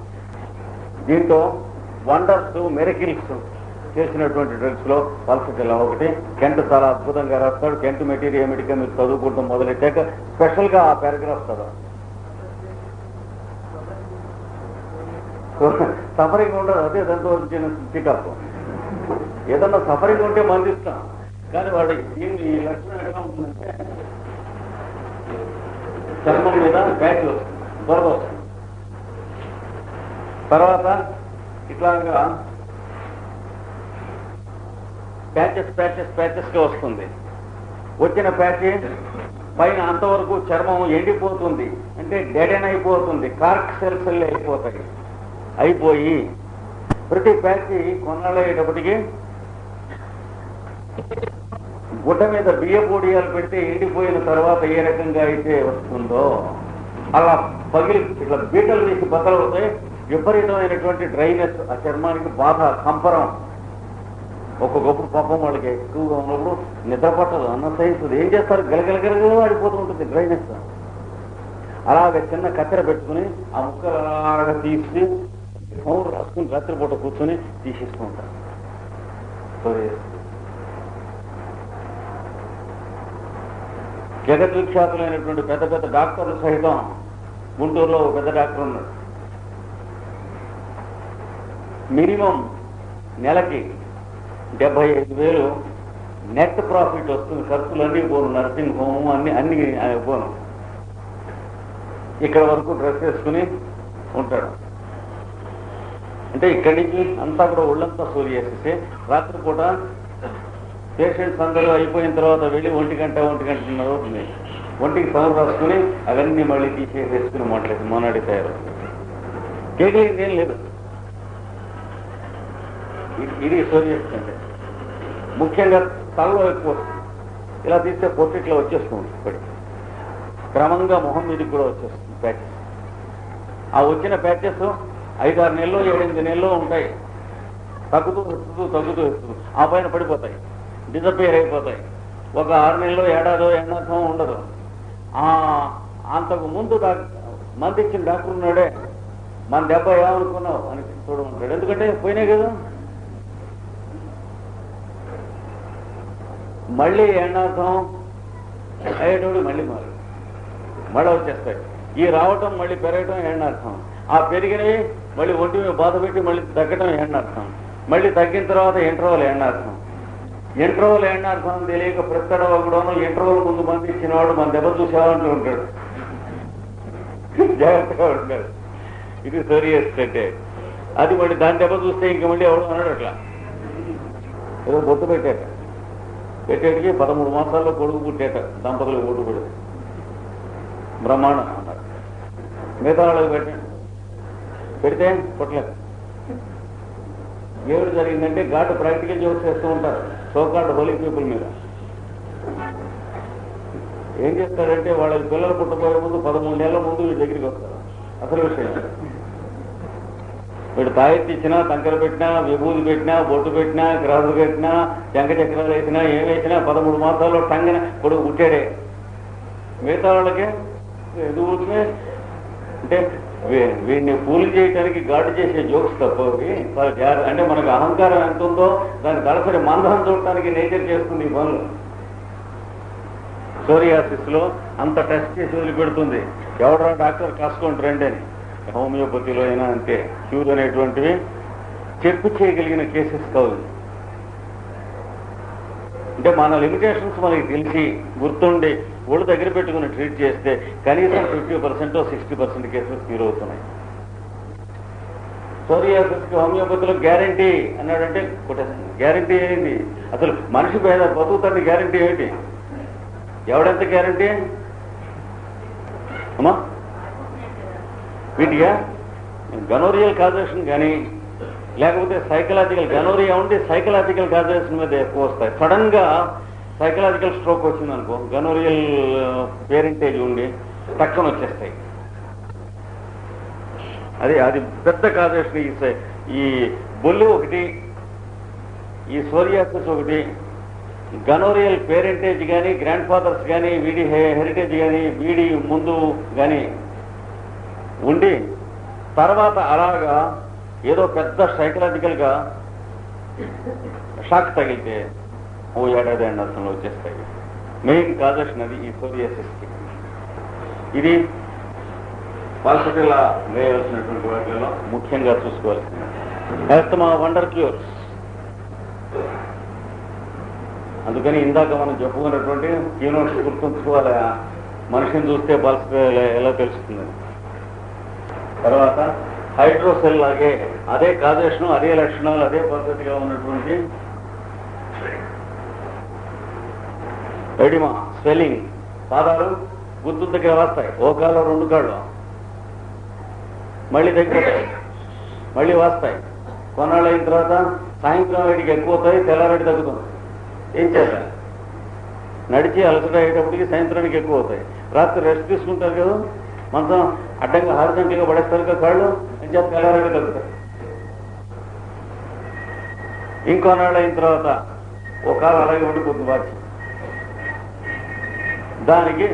దీంతో వండర్స్, మెరకిల్స్ చేసినటువంటి డ్రగ్స్ లో పల్సటిలా ఒకటి. కెంట్ చాలా అద్భుతంగా రాస్తాడు. కెంట్ మెటీరియల్ ఏమిటిగా మీరు చదువుకుంటాం మొదలెట్టాక స్పెషల్ గా ఆ పారాగ్రాఫ్ చదవాలి. సఫరింగ్ ఉండదు, అదే దాంతో చిన్న చికాకు. ఏదన్నా సఫరింగ్ ఉంటే మందిస్తాం, కానీ వాడు ఈ లక్షణం ఎలా ఉంటుందంటే చర్మం మీద ప్యాచ్ వస్తుంది, దొరద వస్తుంది. తర్వాత ఇట్లాగా ప్యాచెస్ గా వస్తుంది. వచ్చిన ప్యాచ్ పైన అంతవరకు చర్మం ఎండిపోతుంది, అంటే డెడెన్ అయిపోతుంది, కార్క్ సెల్స్ అయిపోయి ప్రతి ప్యాచ్ కొన్నాళ్ళయ్యేటప్పటికి గుడ్డ మీద బియ్యపొడియాలు పెడితే ఎండిపోయిన తర్వాత ఏ రకంగా అయితే వస్తుందో అలా పగిలి ఇట్లా బీటలు వేసి బద్దలవుతాయి. విపరీతమైనటువంటి డ్రైనెస్, ఆ చర్మానికి బాధ, కంపరం. ఒక్కొక్కప్పుడు పాపం వాళ్ళకి ఎక్కువగా ఉన్నప్పుడు నిద్ర పట్టదు, అన్న సైన్స్ ఏం చేస్తారు, గలగలగలగా ఆడిపోతూ ఉంటుంది డ్రైనెస్. అలాగే చిన్న కత్తెర పెట్టుకుని ఆ ముక్కలు అలాగా తీసి పౌరు రాసుకుని రాత్రిపూట కూర్చొని తీసేస్తూ ఉంటారు. జగద్విఖ్యాతులైనటువంటి పెద్ద పెద్ద డాక్టర్లు సహితం, గుంటూరులో ఒక పెద్ద డాక్టర్ ఉన్నాడు, మినిమం నెలకి 75,000 నెట్ ప్రాఫిట్ వస్తుంది. ఖర్చులన్నీ పోను, నర్సింగ్ హోమ్ అన్ని పోను. ఇక్కడ వరకు డ్రెస్ వేసుకుని ఉంటాడు. అంటే ఇక్కడి నుంచి అంతా కూడా ఒళ్ళంతా సోరియాసిసే. రాత్రిపూట పేషెంట్స్ అందరూ అయిపోయిన తర్వాత వెళ్ళి 1 గంట 1:30 అవుతుంది. ఒంటికి పవర్ రాసుకుని అవన్నీ మళ్ళీ తీసేసుకుని మొన్నటి తయారు. కేకలింది ఏం లేదు. ఇది సోరియాసిస్ అంటే ముఖ్యంగా తలలో ఎక్కువ వస్తుంది. ఇలా తీస్తే పొట్టిట్లో వచ్చేస్తుంది. ఇప్పటికి క్రమంగా మొహం మీదకి కూడా వచ్చేస్తుంది ప్యాచెస్. ఆ వచ్చిన ప్యాచెస్ 5-6 నెలలు 7-8 నెలలు ఉంటాయి. తగ్గుతూ వస్తుంది. ఆ పైన పడిపోతాయి, డిసపియర్ అయిపోతాయి. ఒక 6 నెలలు, ఏడాదో ఎండార్థం ఉండదు. అంతకు ముందు మంది ఇచ్చిన డాక్టర్ ఉన్నాడే, మన దెబ్బ ఏమనుకున్నావు అని చూడమంటాడు. ఎందుకంటే పోయినాయి కదా. మళ్ళీ ఎండార్థం అయ్యేటోడు మళ్ళీ మళ్ళీ వచ్చేస్తాయి. ఈ రావటం మళ్ళీ పెరగటం ఎండార్థం. ఆ పెరిగినవి మళ్ళీ ఒంటి మీద బాధ పెట్టి మళ్ళీ తగ్గటం ఎండార్థం. మళ్ళీ తగ్గిన తర్వాత ఇంటర్వల్ ఎండార్థం. ఇంటర్వల్ ఎండార్థం తెలియక ప్రతిడవ కూడాను ఇంటర్వల్ ముందు మంది ఇచ్చిన వాడు మన దెబ్బ చూసేవాళ్ళంటూ ఉంటాడు, జాగ్రత్తగా ఉంటాడు. ఇది సోరియాసిస్ అంటే అది. మళ్ళీ దాని దెబ్బ చూస్తే ఇంక మళ్ళీ ఎవడు అన్నాడు. అట్లా ఏదో బొట్టు పెట్టేటికి 13 మాసాల్లో కొడుకు పుట్టేట, దంపతులు కొడుకు పుడితే బ్రహ్మాండం అన్నారు. మిగతా వాళ్ళకి పెడితే పుట్టలేదు. ఏమిటి జరిగిందంటే ఘాటు ప్రాక్టికల్ జోక్స్ చేస్తూ ఉంటారు సోకాల్డ్ హోలీ పీపుల్ మీద. ఏం చేస్తారంటే వాళ్ళకి పిల్లలు పుట్టబోయే ముందు 13 నెలల ముందు వీడి దగ్గరికి వస్తారు. అసలు విషయం వీడు తాయెత్తి ఇచ్చినా, తంకర పెట్టినా, విభూతి పెట్టినా, బొట్టు పెట్టినా, గ్రాసులు పెట్టినా, శంఖ చక్రాలు వేసినా, ఏం వేసినా 13 మాసాల్లో టంగన కొడుకు పుట్టాడే. మిగతా వాళ్ళకి ఎందుకు అంటే వీడిని పూలు చేయడానికి ఘాటు చేసే జోక్స్ తప్పవి. అంటే మనకు అహంకారం ఎంత ఉందో దాని తలసరి మందం చూడటానికి నేచర్ చేస్తుంది ఈ పనులు. సోరియాసిస్ లో అంత టెస్ట్ చేసి వదిలిపెడుతుంది. ఎవడరా డాక్టర్ కాసుకోండి రండి అని. హోమియోపతిలో అయినా అంతే. క్యూర్ అనేటువంటివి చెప్పు చేయగలిగిన కేసెస్ కావు. అంటే మన లిమిటేషన్స్ మనకి తెలిసి గుర్తుండి ఒళ్ళు దగ్గర పెట్టుకుని ట్రీట్ చేస్తే కనీసం 50% 60% కేసెస్ క్యూర్ అవుతున్నాయి. సోరియాసిస్కి హోమియోపతిలో గ్యారంటీ అన్నాడంటే కొట్టేస్తుంది. గ్యారంటీ ఏంటి? అసలు మనిషి బతుకుతాన్ని గ్యారంటీ ఏంటి? ఎవడెంత గ్యారంటీ అమ్మా? వీటిగా గనోరియల్ కాజేషన్ కానీ లేకపోతే సైకలాజికల్, గనోరియా ఉండి సైకలాజికల్ కాజేషన్ మీద ఎక్కువ వస్తాయి. సడన్ గా సైకలాజికల్ స్ట్రోక్ వచ్చిందనుకో, గనోరియల్ పేరెంటేజ్ ఉండి టక్కన వచ్చేస్తాయి. అది పెద్ద కాజేషన్. ఈ బొల్లు ఒకటి, ఈ సోరియాసిస్ ఒకటి, గనోరియల్ పేరెంటేజ్ కానీ, గ్రాండ్ ఫాదర్స్ కానీ, వీడి హెరిటేజ్ కానీ, వీడి ముందు కానీ ఉండి తర్వాత అలాగా ఏదో పెద్ద సైకలాజికల్గా షాక్ తగిలితే ఓ ఏడాది అర్థంలో వచ్చేస్తాయి. మెయిన్ కాజేషన్ అది ఈ సోరియాసిస్కి. ఇది పాల్సటిలా వేయవలసినటువంటి వాటిలో ముఖ్యంగా చూసుకోవాల్సింది. Asthma wonder cures. అందుకని ఇందాక మనం చెప్పుకున్నటువంటి కీనోట్స్ గుర్తుంచుకోవాలి. మనిషిని చూస్తే పల్స్ ఎలా తెలుస్తుంది. తర్వాత హైడ్రోసెల్ లాగే అదే కాజేషన్, అదే లక్షణాలు, అదే పద్ధతిగా ఉన్నటువంటి ఎడిమా, స్వెల్లింగ్. పాదాలు గుర్తు దగ్గర వస్తాయి, ఓ కాళ్ళు రెండు కాళ్ళు, మళ్ళీ తగ్గిపోతాయి, మళ్ళీ వస్తాయి. కొన్నాళ్ళు అయిన తర్వాత సాయంత్రం వీటికి ఎక్కువ అవుతాయి, తెల్లారెడ్డి తగ్గుతుంది. ఏం చేయాలి? నడిచి అలసట అయ్యేటప్పటికి సాయంత్రానికి ఎక్కువ అవుతాయి. రాత్రి రెస్ట్ తీసుకుంటారు కదా, మంచం అడ్డంగా హారిజంటల్గా పడేస్తారు కదా కాళ్ళు, ఏం చేస్తే తెల్లారెడ్డి తగ్గుతాయి. ఇంకొన్నాళ్ళు అయిన తర్వాత ఒక కాలు అలాగే ఉండిపోతుంది బాధ్యత. దానికి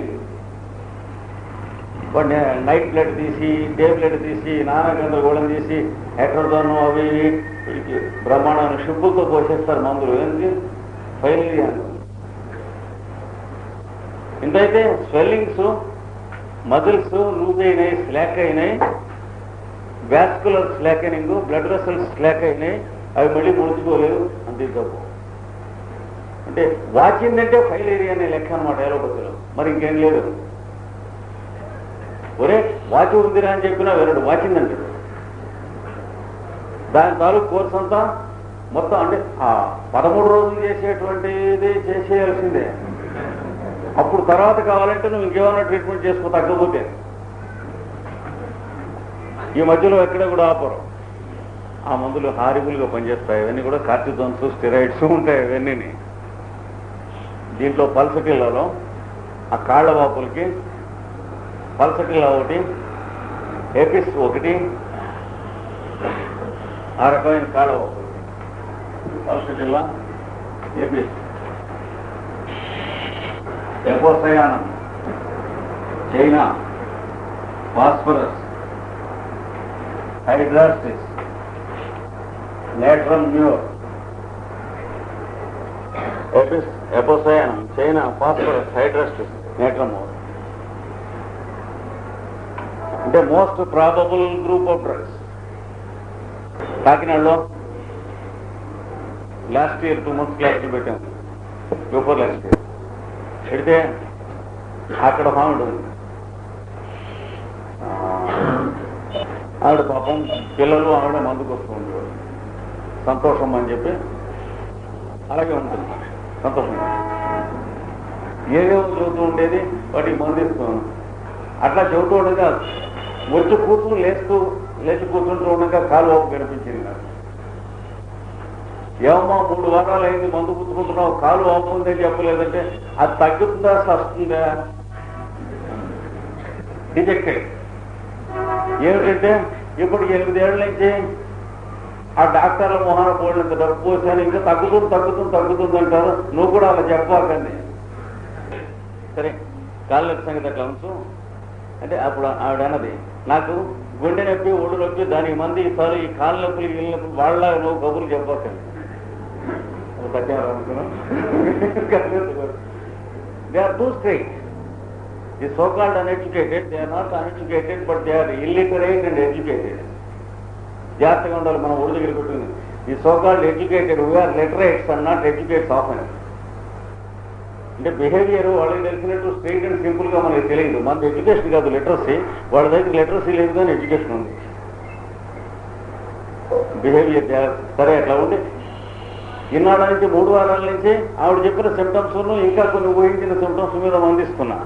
నైట్ బ్లడ్ తీసి, డే బ్లడ్ తీసి, నానా గందరగోళం తీసి, ఎక్కడతోనూ అవి బ్రహ్మాండాన్ని షిప్పులతో పోసేస్తారు మందులు. ఏంటి? ఫైనల్. ఇంతైతే స్వెల్లింగ్స్, మజిల్స్ లూజ్ అయినాయి, స్లాక్ అయినాయి, వాస్కులర్ స్లాకెనింగ్, బ్లడ్ వెసల్స్ స్లాక్ అయినాయి, అవి మళ్ళీ ముడుచుకోలేదు. అంతే తప్పు. అంటే వాచిందంటే ఫైలేరియా అనే లెక్క అనమాట ఎలోపతిలో. మరి ఇంకేం లేదు. ఒరే వాచి ఉందిరా అని చెప్పినా వేరే వాచిందంటాడు. దాని తాలూకు కోర్స్ అంతా మొత్తం అంటే 13 రోజులు చేసేటువంటిది చేసేయాల్సిందే. అప్పుడు తర్వాత కావాలంటే నువ్వు ఇంకేమైనా ట్రీట్మెంట్ చేసుకో, తగ్గకపోతే. ఈ మధ్యలో ఎక్కడ కూడా ఆపరు. ఆ మందులు హారిబుల్గా పనిచేస్తాయి. ఇవన్నీ కూడా కార్టిజోన్స్, స్టెరాయిడ్స్ ఉంటాయి. ఇవన్నీ దీంట్లో పల్సటిల్లలో ఆ కాళ్ల వాపులకి పల్సటిల్లా ఒకటి, ఎపిస్ ఒకటి, ఆ రకమైన కాళ్ల వాపులకి pulsatilla, apis, apocynum, China, phosphorus, hydrastis, natrum mur, apis, apocynum, China, phosphorus, hydrastis, natrum mur. అంటే most probable group of drugs. కాకినాడలో లాస్ట్ ఇయర్ 2 months క్లాసులు పెట్టాము. బిఫోర్ లాస్ట్ ఇయర్ పెడితే అక్కడ ఆవిడ ఉంది. ఆవిడ పాపం పిల్లలు ఆవిడ మందుకు వస్తూ ఉండేవాడు. సంతోషం అని చెప్పి అలాగే ఉంటుంది. సంతోషం ఏవేమో చదువుతూ ఉండేది, వాటికి మందిస్తున్నాను. అట్లా చెబుతూ ఉండగా వచ్చి కూర్చుని లేచి కూర్చుంటూ ఉండగా కాలు వాపు కనిపించింది నాకు. ఏమమ్మా 3 వారాలు అయింది మందు పుచ్చుకుంటున్నావు, కాలు వాపు ఉందని చెప్పలేదంటే అది తగ్గుతుందా అసలు వస్తుందా? డిజెక్టెడ్. ఏమిటంటే ఇప్పుడు 8 ఏళ్ల నుంచి ఆ డాక్టర్ల మొహాన పోయినంత డబ్బు పోసాను, ఇంకా తగ్గుతుంది అంటారు. నువ్వు కూడా అలా చెప్పాకండి. సరే కాళ్ళ సంగతి అట్లా ఉంచు అంటే అప్పుడు ఆవిడ అన్నది, నాకు గుండె నొప్పి, ఒళ్ళు నొప్పి, దానికి మంది ఇస్తారు, ఈ కాళ్ళ నొప్పులు వీళ్ళ నొప్పులు వాళ్ళ నువ్వు కబుర్లు చెప్పకండి. They are too straight. The so called uneducated, they are not uneducated, but they are illiterate and educated. జాగ్రత్తగా ఉండాలి మనం ఒళ్ళు దగ్గర పెట్టుకుని. The so called educated, we are literates and not educates often. అంటే బిహేవియర్ వాళ్ళకి తెలిసినట్టు స్ట్రైట్ అండ్ సింపుల్ గా మనకి తెలియదు. మనకి ఎడ్యుకేషన్ కాదు లిటరసీ. వాళ్ళ దగ్గర లిటరసీ లేదు కానీ ఎడ్యుకేషన్ ఉంది. బిహేవియర్ సరే అట్లా ఉండి ఇన్నాళ్ళ నుంచి 3 వారాల నుంచి ఆవిడ చెప్పిన సిమ్టమ్స్ ఇంకా కొన్ని ఊహించిన సిమ్టమ్స్ మీద అందిస్తున్నా.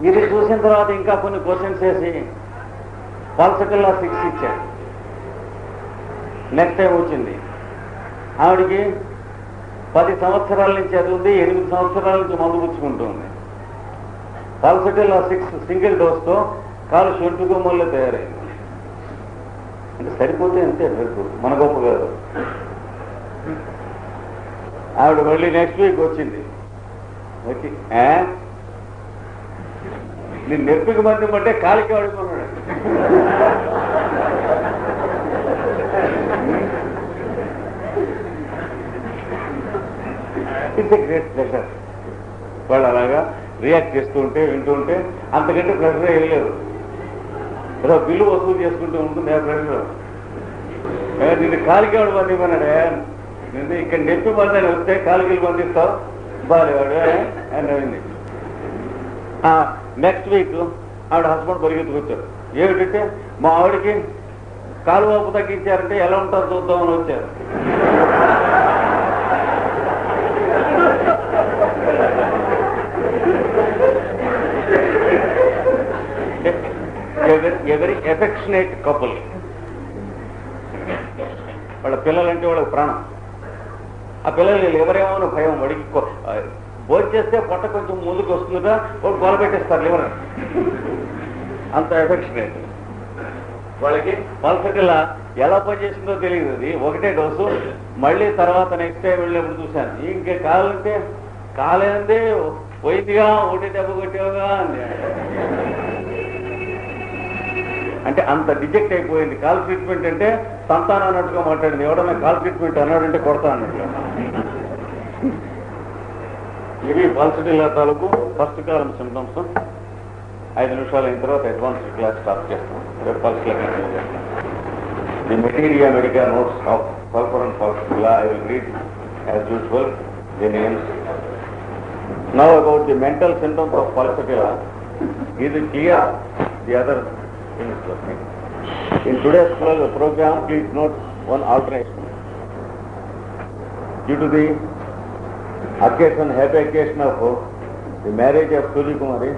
ఇది చూసిన తర్వాత ఇంకా కొన్ని క్వశ్చన్స్ వేసి పాల్సటిల్లా 6 ఇచ్చారు. నెక్స్ట్ టైం వచ్చింది ఆవిడికి 10 సంవత్సరాల నుంచి అది ఉంది, 8 సంవత్సరాల నుంచి మందు పుచ్చుకుంటుంది. పల్సటిల్ ఆ 6 సింగిల్ డోస్తో కాలు షొంటుకొమ్మల్లో తయారైంది. అంటే సరిపోతే అంతే డ్రగ్, మన గొప్ప కాదు. ఆవిడ మళ్ళీ నెక్స్ట్ వీక్ వచ్చింది. ఓకే, నేను నొప్పికి మంది అంటే కాలికి వాడుకున్నాడు. It's a great pleasure. వాళ్ళు అలాగా రియాక్ట్ చేస్తూ ఉంటే వింటూ ఉంటే అంతకంటే ప్రెషర్ ఏం లేదు. ఏదో బిల్లు వసూలు చేసుకుంటూ ఉంటుంది ఆ ప్రెషర్. నిన్ను కాలికేవాడు బంధిమన్నాడే, నిన్ను ఇక్కడ నెప్పి బంధని వస్తే కాలికలు బంధిస్తావు బాలేవాడు అని అయింది. నెక్స్ట్ వీక్ ఆవిడ హస్బెండ్ పరిగెత్తుకొచ్చారు. ఏమిటంటే మా ఆవిడకి కాలు వాపు తగ్గించారంటే ఎలా ఉంటారో చూద్దామని వచ్చారు. ఎవరి ఎఫెక్షనేట్ కపుల్. వాళ్ళ పిల్లలంటే వాళ్ళకి ప్రాణం. ఆ పిల్లలు ఎవరేమో భయం, వాడికి భోజనం చేస్తే పొట్ట కొంచెం ముందుకు వస్తుందా వాడు గోల పెట్టేస్తారు లివర్. అంత ఎఫెక్షనేట్ వాళ్ళకి. పల్సటిల్లా ఎలా పనిచేసిందో తెలియదు. అది ఒకటే డోసు. మళ్ళీ తర్వాత నెక్స్ట్ టైం వెళ్ళినప్పుడు చూశాను, ఇంకే కాలంటే కాలేందే పోయిందిగా, ఒకటి దెబ్బ కొట్టేవుగా అంది. అంటే అంత డిజెక్ట్ అయిపోయింది. కాల్ ట్రీట్మెంట్ అంటే సంతానం అన్నట్టుగా మాట్లాడింది. ఎవడన్నా కాల్ ట్రీట్మెంట్ అన్నాడంటే కొడతా అన్నట్టుగా. ఇవి పల్సటిల్లా తాలూకు ఫస్ట్ కాలం సింటమ్స్. 5 నిమిషాలు అయిన తర్వాత అడ్వాన్స్ క్లాస్ స్టార్ట్ చేస్తాం. రేపు పల్స్లో కంటిన్యూ చేస్తాం. The materia medica notes of sulphur and pulsatilla. I will read as usual the names. Now about the mental symptoms of pulsatilla. ఇది clear the other things. In today's program, please note one alteration. Due to the happy occasion of the marriage of Suji Kumari,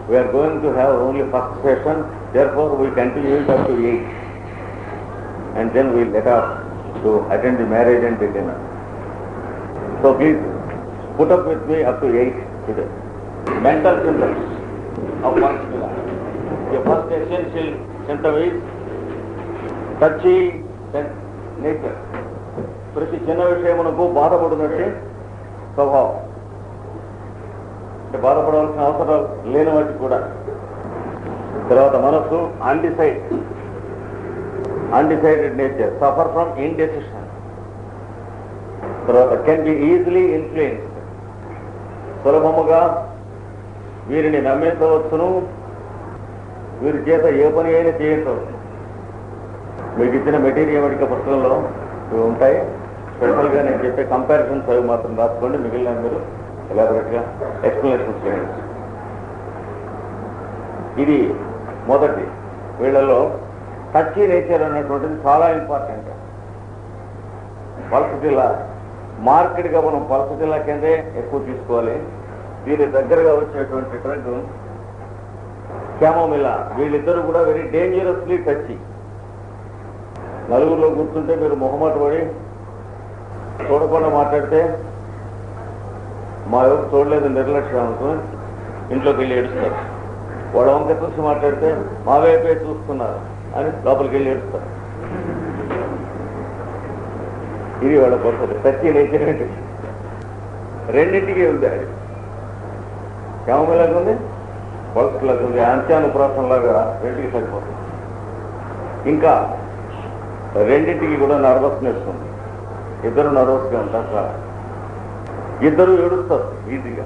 we are going to have only first session. Therefore, we continue it up to 8, and then we let off to attend the marriage and the dinner. So please put up with me up to 8 today. Mental symptoms of Pulsatilla. The first essential symptom is touchy nature. ప్రతి చిన్న విషయమునకు బాధపడినట్టే స్వభావం. అంటే బాధపడవలసిన అవసరం లేని వాటి కూడా. తర్వాత మనసు undecided nature, suffer from indecision. తర్వాత కెన్ బి ఈజీలీ ఇన్ఫ్లుయెన్స్డ్, సులభముగా వీరిని నమ్మేసవచ్చును, వీరి చేత ఏ పని అయినా చేయించవచ్చు. మీకు ఇచ్చిన మెటీరియల్ మెడికల్ పుస్తకంలో ఇవి ఉంటాయి. స్పెషల్గా నేను చెప్పే కంపారిజన్స్ అవి మాత్రం రాసుకోండి. మిగిలిన మీరు ఎలాబరేట్గా ఎక్స్ప్లెనేషన్స్ చేయండి. ఇది మొదటి. వీళ్ళలో టచీ నేచర్ అనేటువంటిది చాలా ఇంపార్టెంట్. పల్సటిల్లా మార్కెట్గా మనం పల్సటిల్లా కిందే ఎక్కువ తీసుకోవాలి. దీని దగ్గరగా వచ్చేటువంటి డ్రగ్ క్యామోమిలా. వీళ్ళిద్దరూ కూడా వెరీ డేంజరస్లీ టచీ. నలుగురిలో కూర్చుంటే మీరు మొహమాట పడి చూడకుండా మాట్లాడితే మా ఎవరు చూడలేదు నిర్లక్ష్యం అనుకుని ఇంట్లోకి వెళ్ళి ఏడుస్తారు. వాళ్ళ వంక చూసి మాట్లాడితే మా వైపే చూస్తున్నారు అని లోపలికి వెళ్ళి ఏడుస్తారు. ఇది వాళ్ళ పద్ధతి. టచీ నేచర్ అంటే రెండింటికి ఉంది. అది క్యామోమిలాగా ఉంది, పల్సటిల్లాగా ఉంది. అంత్యానుప్రాసంలాగా రెండింటికి సరిపోతుంది. ఇంకా రెండింటికి కూడా నర్వస్నెస్ ఉంది. ఇద్దరు నర్వస్గా ఉంటారు. ఇద్దరు ఏడుస్తారు ఈజీగా,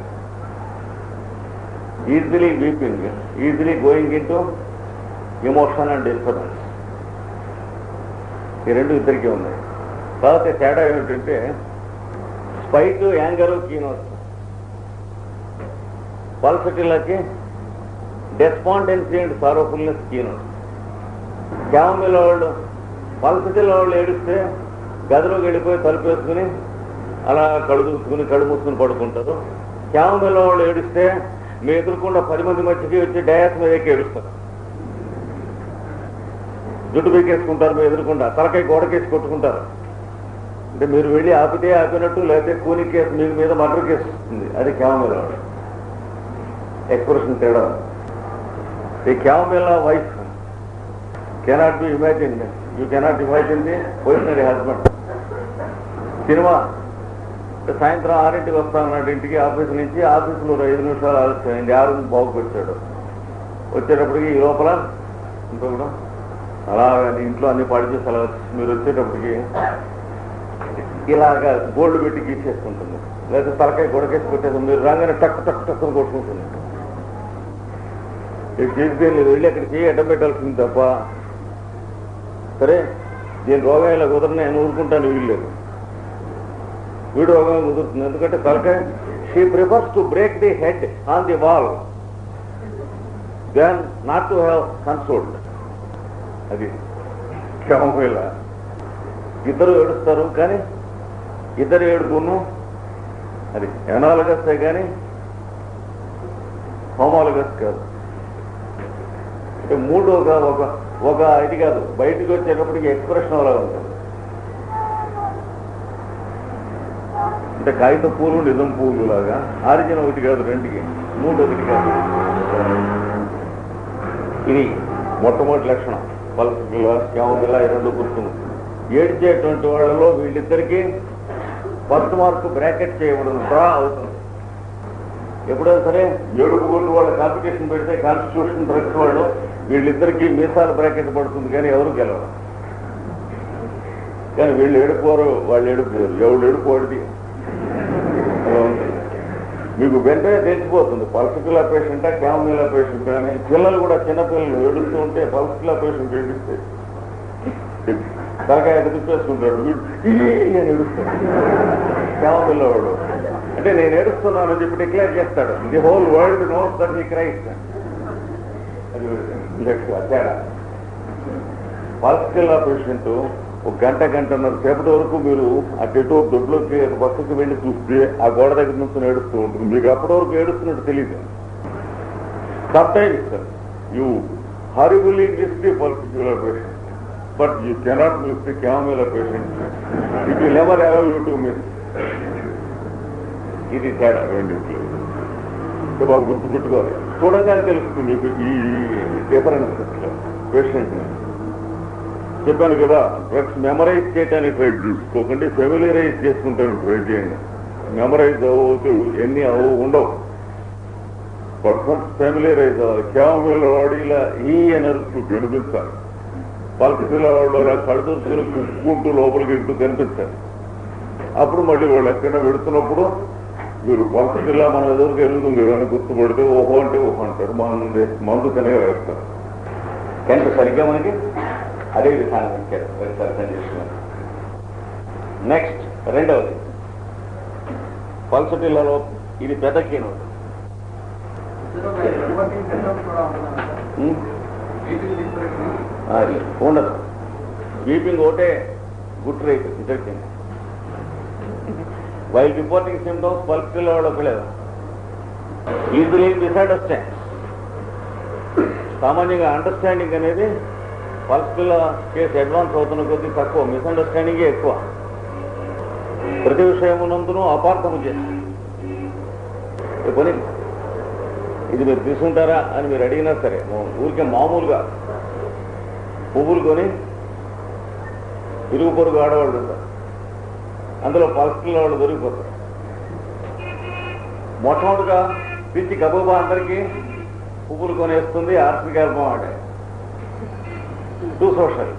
easily weeping, easily going in to emotion and disturbance. ఈ రెండు ఇద్దరికీ ఉన్నాయి. తర్వాత తేడా ఏమిటంటే స్పైట్, యాంగరు, కీనోస్. పల్సటిల్లాకి డెస్పాండెన్సీ అండ్ సారోఫుల్నెస్ కీనోస్. క్యామోమిలా వాళ్ళు పల్సటిల్లా వాళ్ళు ఏడిస్తే గదిలోకి వెళ్ళిపోయి తలుపు వేసుకుని అలా కళ్ళు చూసుకుని కళ్ళు మూసుకుని పడుకుంటారు. క్యామోమిలా వాళ్ళు ఏడిస్తే మీ ఎదురుకుండా 10 మంది మధ్యకి వచ్చి డయాస్ మీద ఎక్కి ఏడుస్తారు. జుట్టు పీకేసుకుంటారు, మీ ఎదురుకుండా తలకాయ గోడకేసి కొట్టుకుంటారు. అంటే మీరు వెళ్ళి ఆపితే ఆపినట్టు, లేకపోతే కూని కేసు మీ మీద మర్డర్ కేసు వస్తుంది. అది క్యామోమిలా ఎక్స్ప్రెషన్ తేడా. ఈ chamomilla wife cannot be imagine, you cannot imagine the పొజిషనరీ హస్బెండ్. సినిమా సాయంత్రం 6ంటికి వస్తామన్నాడు ఇంటికి ఆఫీస్ నుంచి. ఆఫీసులో 5 నిమిషాలు ఆలస్యమైంది. 6 బాగుకొచ్చాడు. వచ్చేటప్పటికి ఈ లోపల ఇంకో కూడా అలా ఇంట్లో అన్ని పాడు చేసి అలా మీరు వచ్చేటప్పటికి ఇలాగా గోల్డ్ పెట్టి గీసేసుకుంటుంది, లేదా తలకాయ గొడకేసి పెట్టేది. మీరు రాగానే టక్ టక్ టక్కుని కొట్టుకుంటుంది. చేస్తే లేదు, వెళ్ళి అక్కడ చేయి అడ్డం పెట్టాల్సింది తప్ప. సరే దీని రోగం ఇలా కుదరని నేను ఊరుకుంటాను, వీల్లేదు. వీడు రోగం కుదురుతుంది. ఎందుకంటే తలకాయ she prefers to break the head on the wall then not to have consoled. అది క్యామోమిలా. ఇద్దరు ఏడుస్తారు, కానీ ఇద్దరు ఏడుకును అది ఎనాలగస్ కానీ హోమాలగస్ కాదు. అంటే మూడు ఒక ఇది కాదు, బయటకు వచ్చేటప్పటికి ఎక్స్ప్రెషన్ అలా ఉంటుంది. అంటే కాగిత పూలు నిజం పూలు లాగా. ఆరిజిన్ ఒకటి కాదు, 2కి 3 ఒకటి కాదు. ఇది మొట్టమొదటి లక్షణం. పల్సటిలా క్యామోమిలా ఈ 2 గుర్తుంది. ఏడ్చేటువంటి వాళ్ళలో వీళ్ళిద్దరికీ ఫస్ట్ మార్కు బ్రాకెట్ చేయకూడదు, డ్రా అవుతుంది. ఎప్పుడైనా సరే ఏడుపు గోళ్ళు వాళ్ళ కాంపిటీషన్ పెడితే కాన్స్టిట్యూషన్ డ్రగ్స్ వాళ్ళు వీళ్ళిద్దరికీ మీసాల బ్రాకెట్ పడుతుంది, కానీ ఎవరు గెలవరు. కానీ వీళ్ళు ఏడుకోరు, వాళ్ళు ఏడుకోరు. ఎవడు ఏడుకోడిది మీకు వెంటనే తెలిసిపోతుంది పల్సటిలా పేషెంటా క్యామోమిలా పేషెంట్ అని. పిల్లలు కూడా చిన్నపిల్లలు ఏడుస్తూ ఉంటే పల్సటిలా పేషెంట్ ఏడిస్తే తలకాయ తిప్పేసుకుంటాడు, నేను ఏడుస్తాడు. క్యామోమిలా వాడు అంటే నేను ఏడుస్తున్నానని చెప్పి డిక్లేర్ చేస్తాడు. The whole world knows that he cries. అది తేడా. పల్సటిలా పేషెంట్ ఒక గంటన్నర సేపటి వరకు మీరు అటు దొడ్లోకి పక్కకి వెళ్ళి చూస్తే ఆ గోడ దగ్గర నుంచి ఏడుస్తూ ఉంటుంది. మీకు అప్పటి వరకు ఏడుస్తున్నట్టు తెలియదు. Sometimes you horribly miss the pulsatilla patient, but you cannot miss the Camomilla patient. It will never allow you to miss. ఇది తేడా రెండింటిలో. బాగా గుర్తుపెట్టుకోవాలి. చూడగానే తెలుస్తుంది మీకు ఈ డిఫరెన్స్ పేషెంట్. చెప్పాను కదా, డ్రగ్స్ మెమరైజ్ చేయడానికి ట్రై చేసుకోకండి, ఫెమిలియరైజ్ చేసుకుంటానికి ట్రై చేయండి. మెమరైజ్ అవ్వదు, ఎన్ని ఉండవు. పర్సన్స్ ఫెమిలియరైజ్ అవ్వాలి. క్యామోమిలా వాడిలా ఈ ఎనర్జీ వినిపించాలి. పల్సటిలా వాళ్ళు అలా కడుతుని కుక్కుంటూ లోపలికి ఇంటూ కనిపించాలి. అప్పుడు మళ్ళీ వాళ్ళు ఎక్కడైనా పెడుతున్నప్పుడు మీరు పల్సటిలా మన ఎదురుగా వెళ్తుంది అని గుర్తుపడితే ఓహో అంటే ఓహో అంటారు. మందు తినగా వేస్తారు. ఎంత సరిగ్గా మనకి అదే విధానం ఇచ్చారు. అర్థం చేసుకున్నారు. నెక్స్ట్ రెండవది పల్సటిలాలో ఇది పెద్ద కీను ఉండదు. వీపింగ్ ఒకటే గుడ్ రేట్ ఇద్దరికి. వైల్ రిపోర్టింగ్ సిమ్టమ్స్ పల్సటిలా వాడలేదు. Easily misunderstand. సామాన్యంగా అండర్స్టాండింగ్ అనేది పల్సటిలా కేసు అడ్వాన్స్ అవుతున్న కొద్దీ తక్కువ, మిస్అండర్స్టాండింగే ఎక్కువ. ప్రతి విషయమునందునూ అపార్థము చేస్తుంది. ఇది మీరు తీసుకుంటారా అని మీరు అడిగినా సరే, ఊరికే మామూలుగా పువ్వులు కొని ఇరుగు పొరుగు ఆడవాళ్ళు ఉంటారు, అందులో పల్సటిలా వాళ్ళు దొరికిపోతారు. మొట్టమొదటిగా పిచ్చి గబోబా అందరికీ పువ్వులు కొనేస్తుంది. ఆర్థిక అల్పం అంటే టూ సోషల్.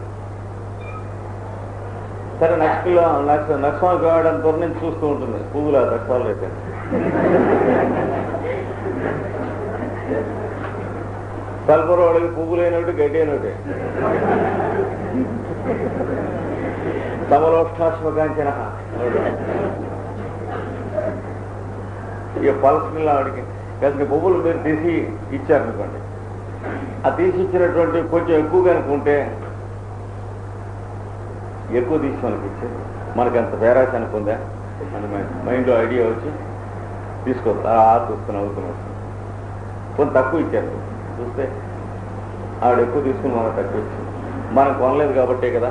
సరే నక్సల్ కావడానికి త్వర నుంచి చూస్తూ ఉంటుంది పువ్వుల నక్సాలు అయితే. సల్ఫర్ వాడికి పువ్వులు అయినట్టు గడ్డి అయినట్టే. సమలోష్టాశ్మకాంచన ఇక పల్సటిలా వాడికి కాసిన పువ్వులు మీరు తీసి ఇచ్చారనుకోండి, ఆ తీసి ఇచ్చినటువంటి కొంచెం ఎక్కువగా అనుకుంటే ఎక్కువ తీసి మనకి ఇచ్చేది. మనకి అంత పేరాశ అనుకుందా మన మైండ్లో ఐడియా వచ్చి తీసుకోవచ్చు. చూస్తున్నా అవుతున్నా కొంత తక్కువ ఇచ్చారు. చూస్తే ఆవిడ ఎక్కువ తీసుకుని మనం తక్కువ ఇచ్చింది. మనం కొనలేదు కాబట్టే కదా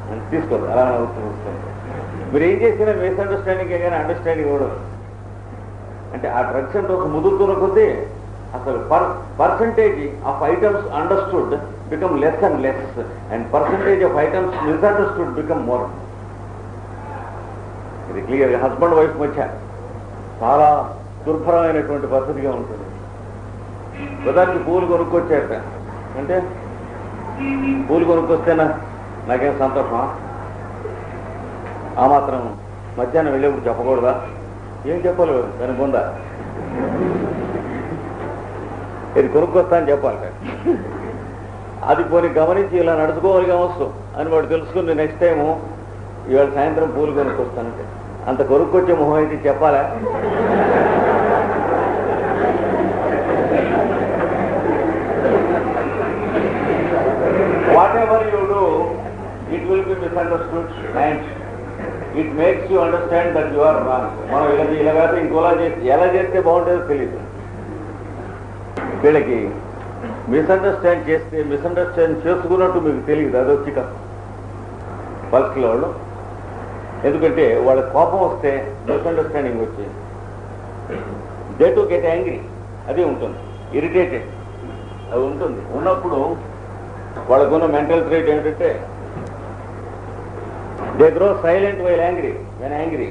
అని తీసుకోవచ్చు. అలా అవుతూ వస్తుంది. మీరు ఏం చేసినా మిస్అండర్స్టాండింగ్ కానీ అండర్స్టాండింగ్ కూడా అంటే ఆ డ్రగ్స్ అంటే ఒక ముదురుతున్న కొద్దీ అసలు percentage of items understood become less and less and percentage of items misunderstood become more. ఇది క్లియర్గా హస్బెండ్ వైఫ్ మధ్య చాలా దుర్భరమైనటువంటి పరిస్థితిగా ఉంటుంది. ఉదాహరణకి పూలు కొనుక్కొచ్చారట అంటే పూలు కొనుక్కొస్తేనా నాకేం సంతోషమా, ఆ మాత్రం మధ్యాహ్నం వెళ్ళేప్పుడు చెప్పకూడదా, ఏం చెప్పాలి దాని ముందా ఇది కొనుక్కొస్తా అని చెప్పాలి. అది పోనీ గమనించి ఇలా నడుచుకోవాలి కావచ్చు అని వాడు తెలుసుకుని నెక్స్ట్ టైము ఇవాళ సాయంత్రం పూలు కొనుక్కొస్తానంటే అంత కొనుక్కొచ్చే మొహం అయితే చెప్పాలా? Whatever you do, it will be misunderstood and it makes you understand that you are wrong. మనం ఇలా కాదు ఇంకోలా చేసి ఎలా చేస్తే బాగుంటుందో తెలియదు. వీళ్ళకి మిస్అండర్స్టాండ్ చేస్తే మిస్అండర్స్టాండ్ చేసుకున్నట్టు మీకు తెలియదు, అది వచ్చి ఫస్ట్లో వాళ్ళు. ఎందుకంటే వాళ్ళ కోపం వస్తే మిస్అండర్స్టాండింగ్ వచ్చి దే టు గెట్ యాంగ్రీ, అది ఉంటుంది. ఇరిటేటెడ్ అది ఉంటుంది. ఉన్నప్పుడు వాళ్ళకున్న మెంటల్ ట్రైట్ ఏంటంటే they grow silent while angry when angry.